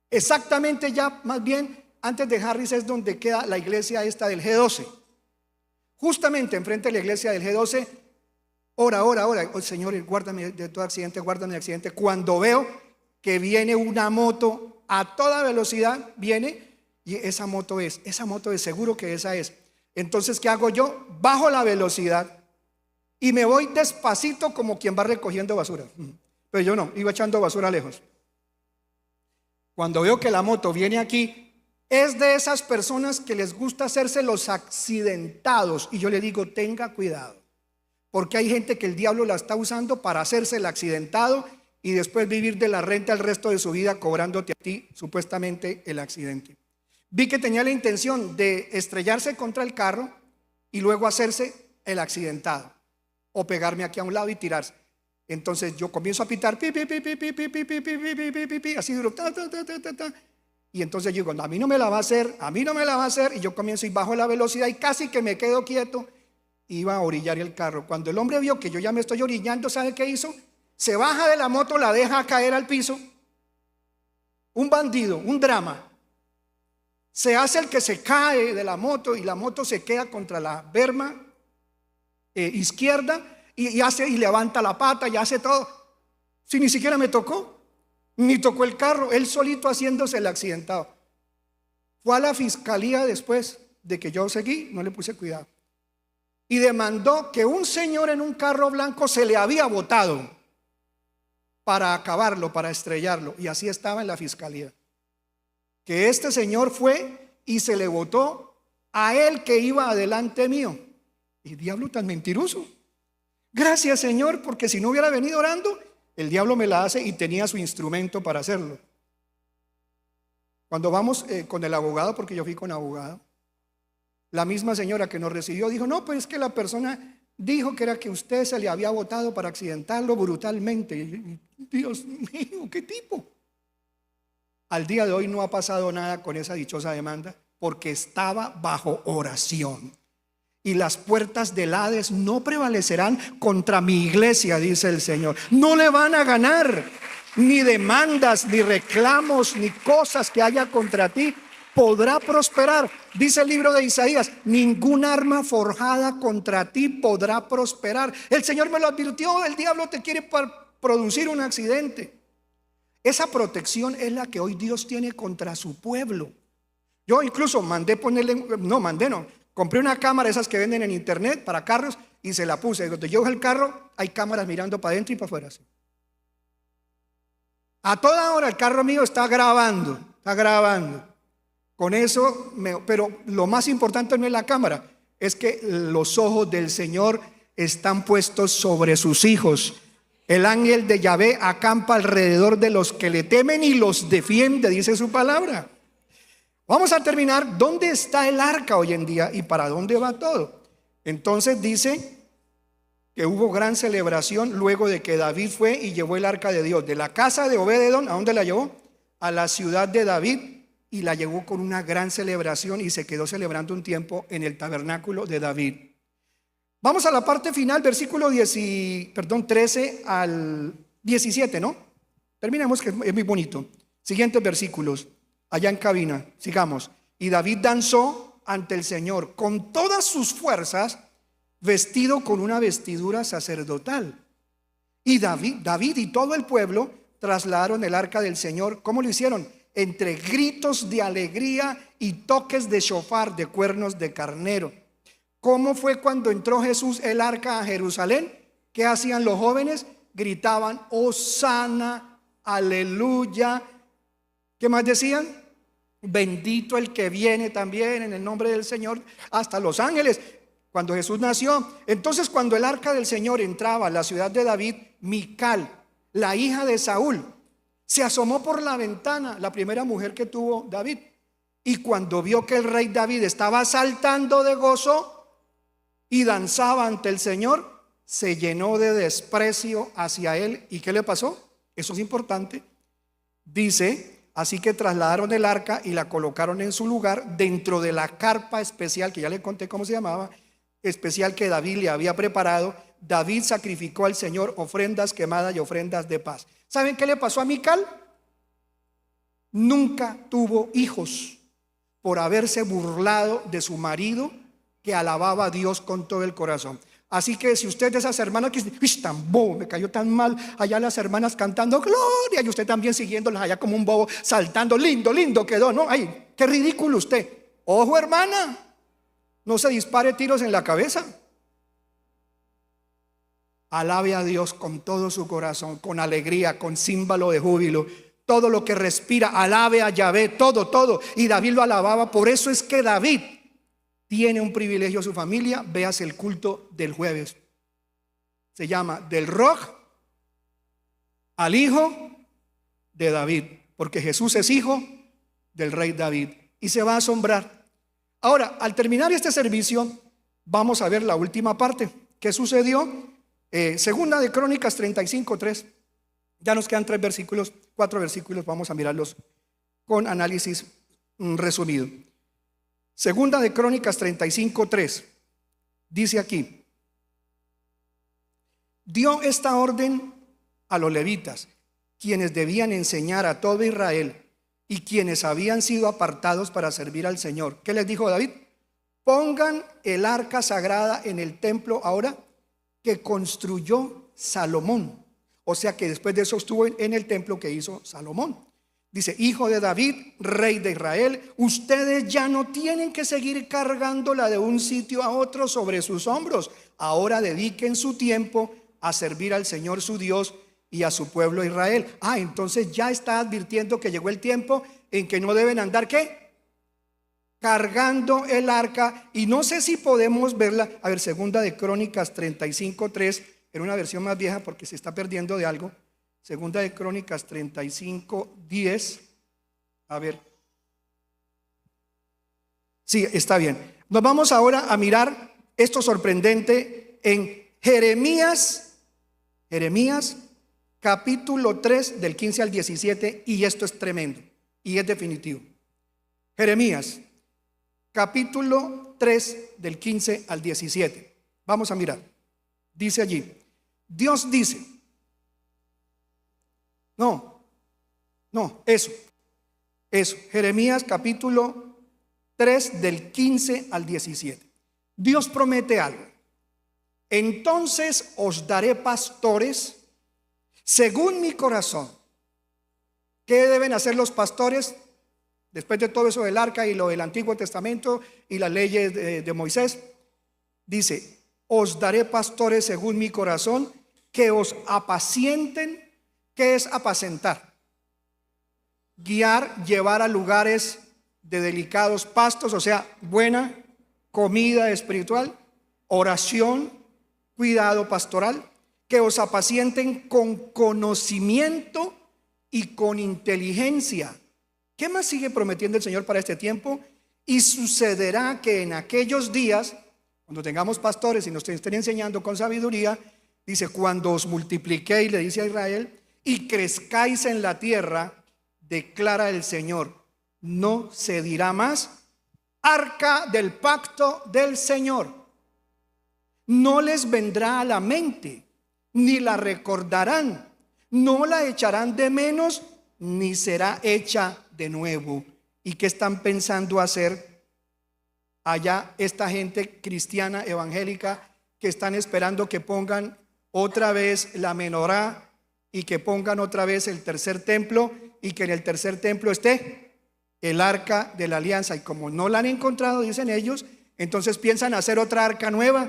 A: exactamente ya más bien antes de Harris es donde queda la iglesia esta del G12. Justamente enfrente de la iglesia del G12, ora, oh, Señor, guárdame de todo accidente, guárdame de accidente. Cuando veo que viene una moto a toda velocidad, viene. Y esa moto es seguro que esa es. Entonces, ¿qué hago yo? Bajo la velocidad y me voy despacito como quien va recogiendo basura. Pero yo no, iba echando basura lejos. Cuando veo que la moto viene aquí, es de esas personas que les gusta hacerse los accidentados. Y yo le digo, tenga cuidado, porque hay gente que el diablo la está usando para hacerse el accidentado y después vivir de la renta el resto de su vida cobrándote a ti supuestamente el accidente. Vi que tenía la intención de estrellarse contra el carro y luego hacerse el accidentado o pegarme aquí a un lado y tirarse. Entonces yo comienzo a pitar así duro, y entonces yo digo, a mí no me la va a hacer, y yo comienzo y bajo la velocidad y casi que me quedo quieto. Iba a orillar el carro. Cuando el hombre vio que yo ya me estoy orillando, ¿sabe qué hizo? Se baja de la moto, la deja caer al piso. Un bandido, un drama. Se hace el que se cae de la moto y la moto se queda contra la berma izquierda y hace y levanta la pata y hace todo. Si ni siquiera me tocó, ni tocó el carro, él solito haciéndose el accidentado. Fue a la fiscalía después de que yo seguí, no le puse cuidado, y demandó que un señor en un carro blanco se le había botado para acabarlo, para estrellarlo, y así estaba en la fiscalía, que este señor fue y se le botó a él que iba adelante mío. Y diablo tan mentiroso. Gracias, Señor, porque si no hubiera venido orando, el diablo me la hace, y tenía su instrumento para hacerlo. Cuando vamos con el abogado, porque yo fui con abogado, la misma señora que nos recibió dijo: no, pues es que la persona dijo que era que usted se le había botado para accidentarlo brutalmente. Y, Dios mío, ¿qué tipo? Al día de hoy no ha pasado nada con esa dichosa demanda, porque estaba bajo oración. Y las puertas del Hades no prevalecerán contra mi iglesia, dice el Señor. No le van a ganar. Ni demandas, ni reclamos, ni cosas que haya contra ti podrá prosperar. Dice el libro de Isaías: ningún arma forjada contra ti podrá prosperar. El Señor me lo advirtió. El diablo te quiere producir un accidente. Esa protección es la que hoy Dios tiene contra su pueblo. Yo incluso compré una cámara, esas que venden en internet para carros, y se la puse. Donde yo el carro, hay cámaras mirando para adentro y para afuera, así. A toda hora el carro mío está grabando. Con eso, pero lo más importante no es la cámara, es que los ojos del Señor están puestos sobre sus hijos. El ángel de Yahvé acampa alrededor de los que le temen y los defiende, dice su palabra. Vamos a terminar. ¿Dónde está el arca hoy en día y para dónde va todo? Entonces dice que hubo gran celebración luego de que David fue y llevó el arca de Dios de la casa de Obed-edom. ¿A dónde la llevó? A la ciudad de David, y la llevó con una gran celebración, y se quedó celebrando un tiempo en el tabernáculo de David. Vamos a la parte final, versículo 13 al 17, ¿no? Terminemos, que es muy bonito. Siguientes versículos, allá en cabina, sigamos. Y David danzó ante el Señor con todas sus fuerzas, vestido con una vestidura sacerdotal. Y David y todo el pueblo trasladaron el arca del Señor. ¿Cómo lo hicieron? Entre gritos de alegría y toques de shofar, de cuernos de carnero. ¿Cómo fue cuando entró Jesús el arca a Jerusalén? ¿Qué hacían los jóvenes? Gritaban: Hosana, aleluya. ¿Qué más decían? Bendito el que viene también en el nombre del Señor. Hasta los ángeles, cuando Jesús nació. Entonces, cuando el arca del Señor entraba a la ciudad de David, Mical, la hija de Saúl, se asomó por la ventana, la primera mujer que tuvo David, y cuando vio que el rey David estaba saltando de gozo y danzaba ante el Señor, se llenó de desprecio hacia él. ¿Y qué le pasó? Eso es importante. Dice: así que trasladaron el arca y la colocaron en su lugar dentro de la carpa especial, que ya le conté cómo se llamaba, especial que David le había preparado. David sacrificó al Señor ofrendas quemadas y ofrendas de paz. ¿Saben qué le pasó a Mical? Nunca tuvo hijos por haberse burlado de su marido, que alababa a Dios con todo el corazón. Así que si usted de esas hermanas que dice: tan bobo, me cayó tan mal, allá las hermanas cantando gloria, y usted también siguiéndolas allá como un bobo, saltando, lindo quedó, ¿no? Ay, qué ridículo usted. Ojo, hermana, no se dispare tiros en la cabeza. Alabe a Dios con todo su corazón, con alegría, con címbalo de júbilo. Todo lo que respira, alabe a Yahvé, todo. Y David lo alababa. Por eso es que David tiene un privilegio a su familia. Véase el culto del jueves. Se llama del Roj al hijo de David, porque Jesús es hijo del rey David. Y se va a asombrar. Ahora, al terminar este servicio, vamos a ver la última parte. ¿Qué sucedió? Segunda de Crónicas 35:3. Ya nos quedan 4 versículos. Vamos a mirarlos con análisis resumido. Segunda de Crónicas 35:3. Dice aquí: dio esta orden a los levitas, quienes debían enseñar a todo Israel y quienes habían sido apartados para servir al Señor. ¿Qué les dijo David? Pongan el arca sagrada en el templo ahora que construyó Salomón. O sea que después de eso estuvo en el templo que hizo Salomón. Dice: hijo de David, rey de Israel, ustedes ya no tienen que seguir cargándola de un sitio a otro sobre sus hombros. Ahora dediquen su tiempo a servir al Señor su Dios y a su pueblo Israel. Entonces ya está advirtiendo que llegó el tiempo en que no deben andar, ¿qué? Cargando el arca. Y no sé si podemos verla. A ver, segunda de Crónicas 35:3, en una versión más vieja porque se está perdiendo de algo. Segunda de Crónicas 35:10. A ver. Sí, está bien. Nos vamos ahora a mirar esto sorprendente en Jeremías capítulo 3 del 15 al 17. Y esto es tremendo y es definitivo. Jeremías capítulo 3 del 15 al 17. Vamos a mirar. Dice allí: Dios dice, eso, Jeremías capítulo 3 del 15 al 17. Dios promete algo. Entonces os daré pastores según mi corazón. ¿Qué deben hacer los pastores? Después de todo eso del arca y lo del Antiguo Testamento y las leyes de Moisés, dice: os daré pastores según mi corazón, que os apacienten. ¿Qué es apacentar? Guiar, llevar a lugares de delicados pastos, o sea, buena comida espiritual, oración, cuidado pastoral. Que os apacienten con conocimiento y con inteligencia. ¿Qué más sigue prometiendo el Señor para este tiempo? Y sucederá que en aquellos días, cuando tengamos pastores y nos estén enseñando con sabiduría, dice: cuando os multipliquéis, le dice a Israel, y crezcáis en la tierra, declara el Señor, no se dirá más arca del pacto del Señor. No les vendrá a la mente, ni la recordarán, no la echarán de menos, ni será hecha de nuevo. ¿Y qué están pensando hacer allá esta gente cristiana evangélica que están esperando que pongan otra vez la menorá y que pongan otra vez el tercer templo y que en el tercer templo esté el arca de la alianza? Y como no la han encontrado, dicen ellos, entonces piensan hacer otra arca nueva.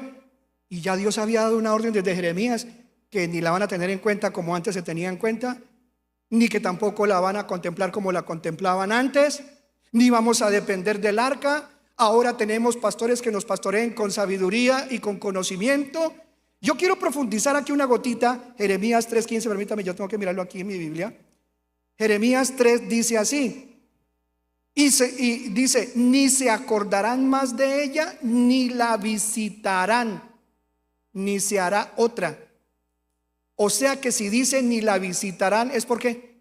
A: Y ya Dios había dado una orden desde Jeremías que ni la van a tener en cuenta como antes se tenía en cuenta, ni que tampoco la van a contemplar como la contemplaban antes, ni vamos a depender del arca. Ahora tenemos pastores que nos pastoreen con sabiduría y con conocimiento. Yo quiero profundizar aquí una gotita. Jeremías 3:15, permítame, yo tengo que mirarlo aquí en mi Biblia. Jeremías 3 dice así, y dice: ni se acordarán más de ella, ni la visitarán, ni se hará otra. O sea que si dice ni la visitarán, ¿es por qué?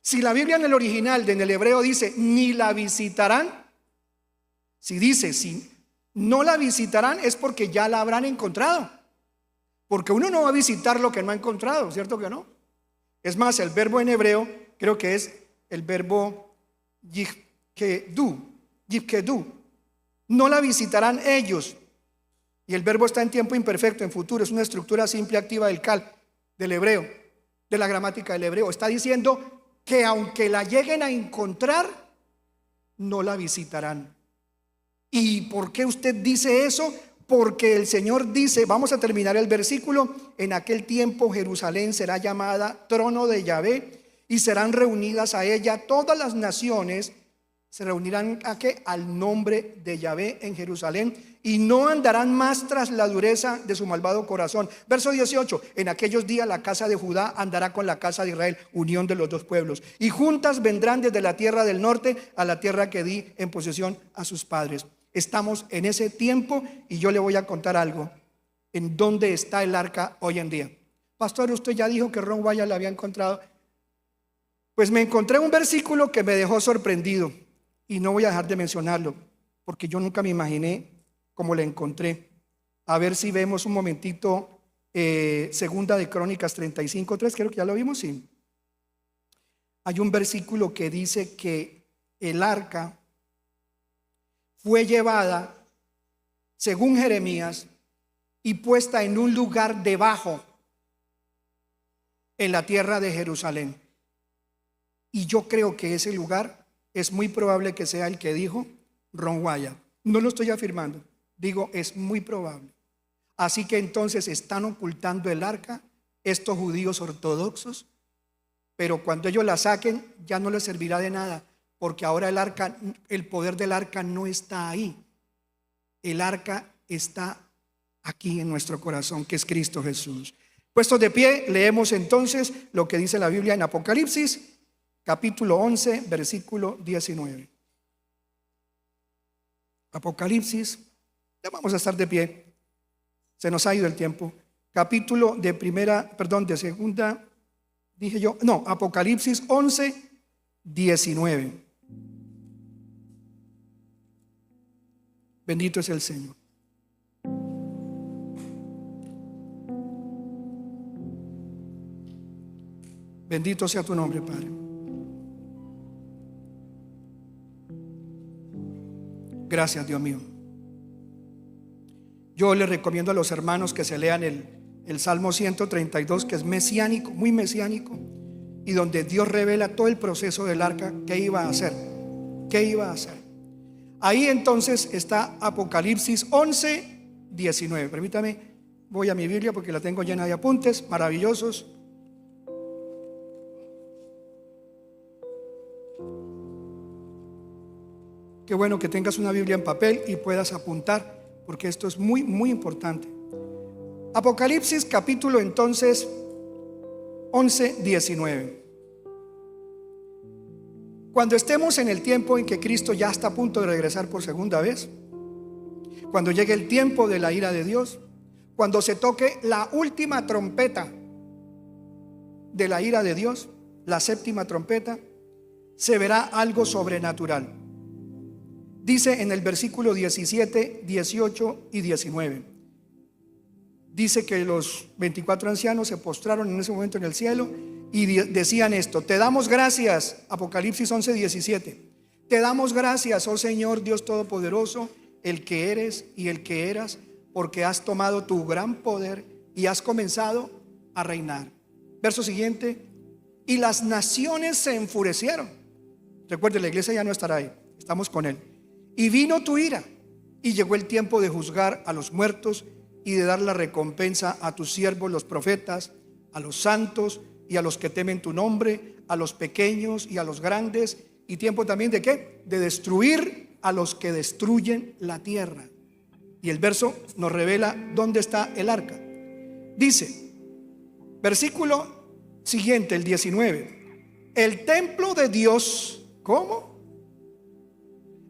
A: Si la Biblia en el original, en el hebreo, dice ni la visitarán, si dice si no la visitarán, es porque ya la habrán encontrado. Porque uno no va a visitar lo que no ha encontrado, ¿cierto que no? Es más, el verbo en hebreo creo que es el verbo yifkedu. No la visitarán ellos. Y el verbo está en tiempo imperfecto, en futuro. Es una estructura simple activa del hebreo, de la gramática del hebreo. Está diciendo que aunque la lleguen a encontrar, no la visitarán. ¿Y por qué usted dice eso? Porque el Señor dice, vamos a terminar el versículo: en aquel tiempo Jerusalén será llamada trono de Yahvé, y serán reunidas a ella todas las naciones. Se reunirán ¿a qué? Al nombre de Yahvé en Jerusalén, y no andarán más tras la dureza de su malvado corazón. Verso 18: en aquellos días la casa de Judá andará con la casa de Israel, unión de los dos pueblos, y juntas vendrán desde la tierra del norte a la tierra que di en posesión a sus padres. Estamos en ese tiempo, y yo le voy a contar algo. ¿En dónde está el arca hoy en día? Pastor, usted ya dijo que Ron Wyatt la había encontrado. Pues me encontré un versículo que me dejó sorprendido, y no voy a dejar de mencionarlo, porque yo nunca me imaginé cómo la encontré. A ver si vemos un momentito segunda de Crónicas 35:3, creo que ya lo vimos, sí. Hay un versículo que dice que el arca fue llevada, según Jeremías, y puesta en un lugar debajo, en la tierra de Jerusalén. Y yo creo que ese lugar es muy probable que sea el que dijo Ron Wyatt. No lo estoy afirmando, digo es muy probable. Así que entonces están ocultando el arca estos judíos ortodoxos, pero cuando ellos la saquen ya no les servirá de nada, porque ahora el arca, el poder del arca no está ahí. El arca está aquí en nuestro corazón, que es Cristo Jesús. Puestos de pie, leemos entonces lo que dice la Biblia en Apocalipsis, capítulo 11, versículo 19. Apocalipsis, ya vamos a estar de pie, se nos ha ido el tiempo. Capítulo de segunda, dije yo, no, Apocalipsis 11, 19. Bendito es el Señor. Bendito sea tu nombre, Padre. Gracias, Dios mío. Yo les recomiendo a los hermanos que se lean el Salmo 132, que es mesiánico, muy mesiánico, y donde Dios revela todo el proceso del arca, qué iba a hacer, qué iba a hacer. Ahí entonces está Apocalipsis 11, 19. Permítame, voy a mi Biblia porque la tengo llena de apuntes maravillosos. Qué bueno que tengas una Biblia en papel y puedas apuntar, porque esto es muy, muy importante. Apocalipsis capítulo entonces 11, 19. Cuando estemos en el tiempo en que Cristo ya está a punto de regresar por segunda vez, cuando llegue el tiempo de la ira de Dios, cuando se toque la última trompeta de la ira de Dios, la séptima trompeta, se verá algo sobrenatural. Dice en el versículo 17, 18 y 19. Dice que los 24 ancianos se postraron en ese momento en el cielo y decían esto: te damos gracias, Apocalipsis 11, 17. Te damos gracias, oh Señor Dios Todopoderoso, el que eres y el que eras, porque has tomado tu gran poder y has comenzado a reinar. Verso siguiente: y las naciones se enfurecieron. Recuerde, la iglesia ya no estará ahí, estamos con él. Y vino tu ira, y llegó el tiempo de juzgar a los muertos y de dar la recompensa a tus siervos los profetas, a los santos y a los que temen tu nombre, a los pequeños y a los grandes. Y tiempo también de ¿qué? De destruir a los que destruyen la tierra. Y el verso nos revela dónde está el arca. Dice, versículo siguiente, el 19: el templo de Dios, ¿cómo?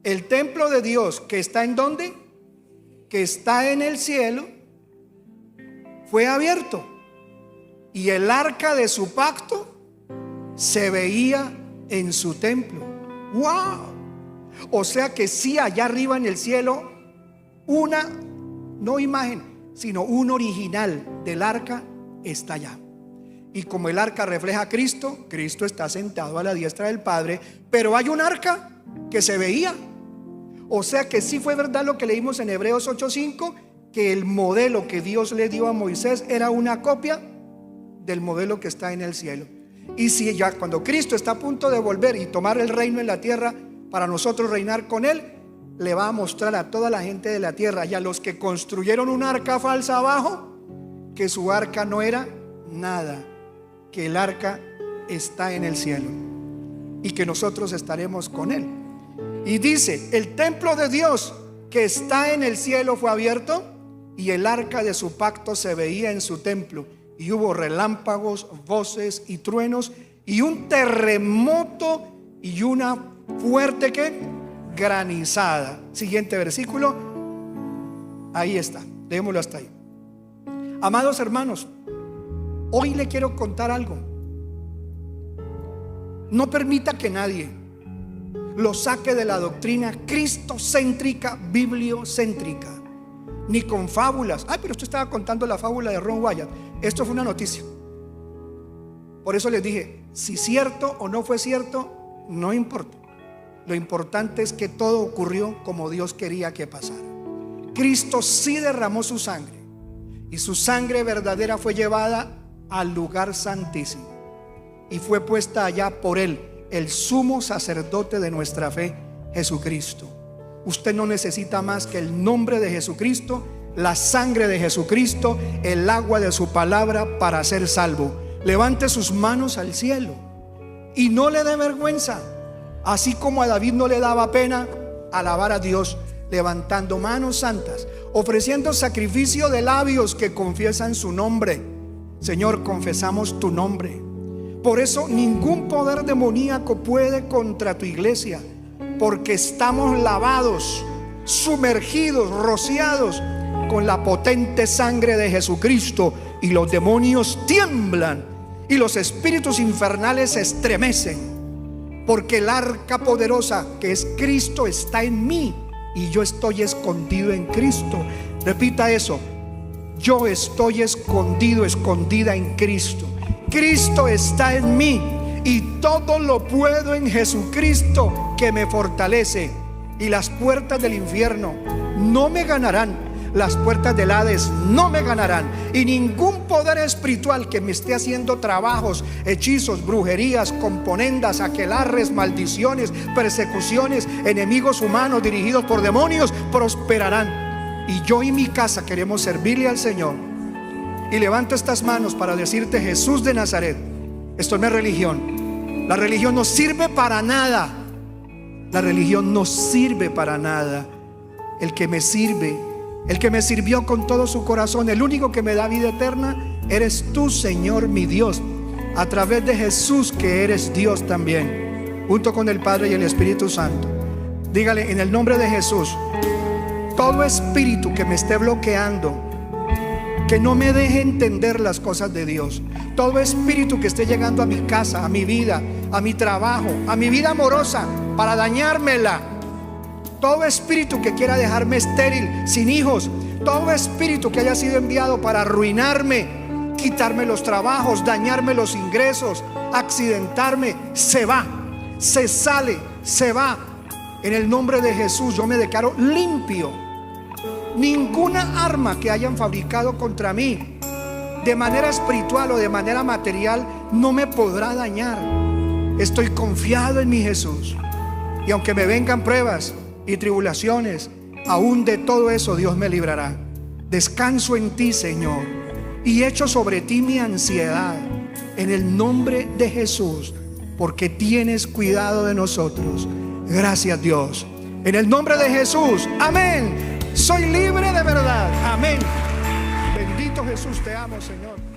A: El templo de Dios que está ¿en dónde? Que está en el cielo, fue abierto, y el arca de su pacto se veía en su templo. ¡Wow! O sea que sí, allá arriba en el cielo, una, no imagen, sino un original del arca está allá. Y como el arca refleja a Cristo, Cristo está sentado a la diestra del Padre, pero hay un arca que se veía. O sea que sí fue verdad lo que leímos en Hebreos 8:5, que el modelo que Dios le dio a Moisés era una copia del modelo que está en el cielo. Y si ya cuando Cristo está a punto de volver y tomar el reino en la tierra para nosotros reinar con él, le va a mostrar a toda la gente de la tierra y a los que construyeron una arca falsa abajo, que su arca no era nada, que el arca está en el cielo y que nosotros estaremos con él. Y dice, el templo de Dios que está en el cielo fue abierto, y el arca de su pacto se veía en su templo, y hubo relámpagos, voces y truenos, y un terremoto y una fuerte ¿qué? Granizada. Siguiente versículo. Ahí está, leémoslo hasta ahí. Amados hermanos, hoy le quiero contar algo. No permita que nadie lo saque de la doctrina cristocéntrica, bibliocéntrica, ni con fábulas. Ay, pero usted estaba contando la fábula de Ron Wyatt. Esto fue una noticia. Por eso les dije, si cierto o no fue cierto, no importa. Lo importante es que todo ocurrió como Dios quería que pasara. Cristo sí derramó su sangre, y su sangre verdadera fue llevada al lugar santísimo y fue puesta allá por él, el sumo sacerdote de nuestra fe, Jesucristo. Usted no necesita más que el nombre de Jesucristo, la sangre de Jesucristo, el agua de su palabra para ser salvo. Levante sus manos al cielo y no le dé vergüenza, así como a David no le daba pena alabar a Dios, levantando manos santas, ofreciendo sacrificio de labios que confiesan su nombre. Señor, confesamos tu nombre. Por eso ningún poder demoníaco puede contra tu iglesia, porque estamos lavados, sumergidos, rociados con la potente sangre de Jesucristo, y los demonios tiemblan y los espíritus infernales se estremecen, porque el arca poderosa que es Cristo está en mí y yo estoy escondido en Cristo. Repita eso: yo estoy escondido, escondida en Cristo. Cristo está en mí y todo lo puedo en Jesucristo que me fortalece. Y las puertas del infierno no me ganarán, las puertas del Hades no me ganarán, y ningún poder espiritual que me esté haciendo trabajos, hechizos, brujerías, componendas, aquelarres, maldiciones, persecuciones, enemigos humanos dirigidos por demonios prosperarán. Y yo y mi casa queremos servirle al Señor. Y levanto estas manos para decirte: Jesús de Nazaret, esto no es religión. La religión no sirve para nada. La religión no sirve para nada. El que me sirve, el que me sirvió con todo su corazón, el único que me da vida eterna, eres tú, Señor mi Dios, a través de Jesús, que eres Dios también, junto con el Padre y el Espíritu Santo. Dígale: en el nombre de Jesús, todo espíritu que me esté bloqueando, que no me deje entender las cosas de Dios, todo espíritu que esté llegando a mi casa, a mi vida, a mi trabajo, a mi vida amorosa, para dañármela, todo espíritu que quiera dejarme estéril, sin hijos, todo espíritu que haya sido enviado para arruinarme, quitarme los trabajos, dañarme los ingresos, accidentarme, se va, se sale, se va. En el nombre de Jesús yo me declaro limpio. Ninguna arma que hayan fabricado contra mí, de manera espiritual o de manera material, no me podrá dañar. Estoy confiado en mi Jesús. Y aunque me vengan pruebas y tribulaciones, aún de todo eso Dios me librará. Descanso en ti, Señor, y echo sobre ti mi ansiedad, en el nombre de Jesús, porque tienes cuidado de nosotros. Gracias, Dios, en el nombre de Jesús, amén. Soy libre de verdad, amén. Bendito Jesús, te amo, Señor.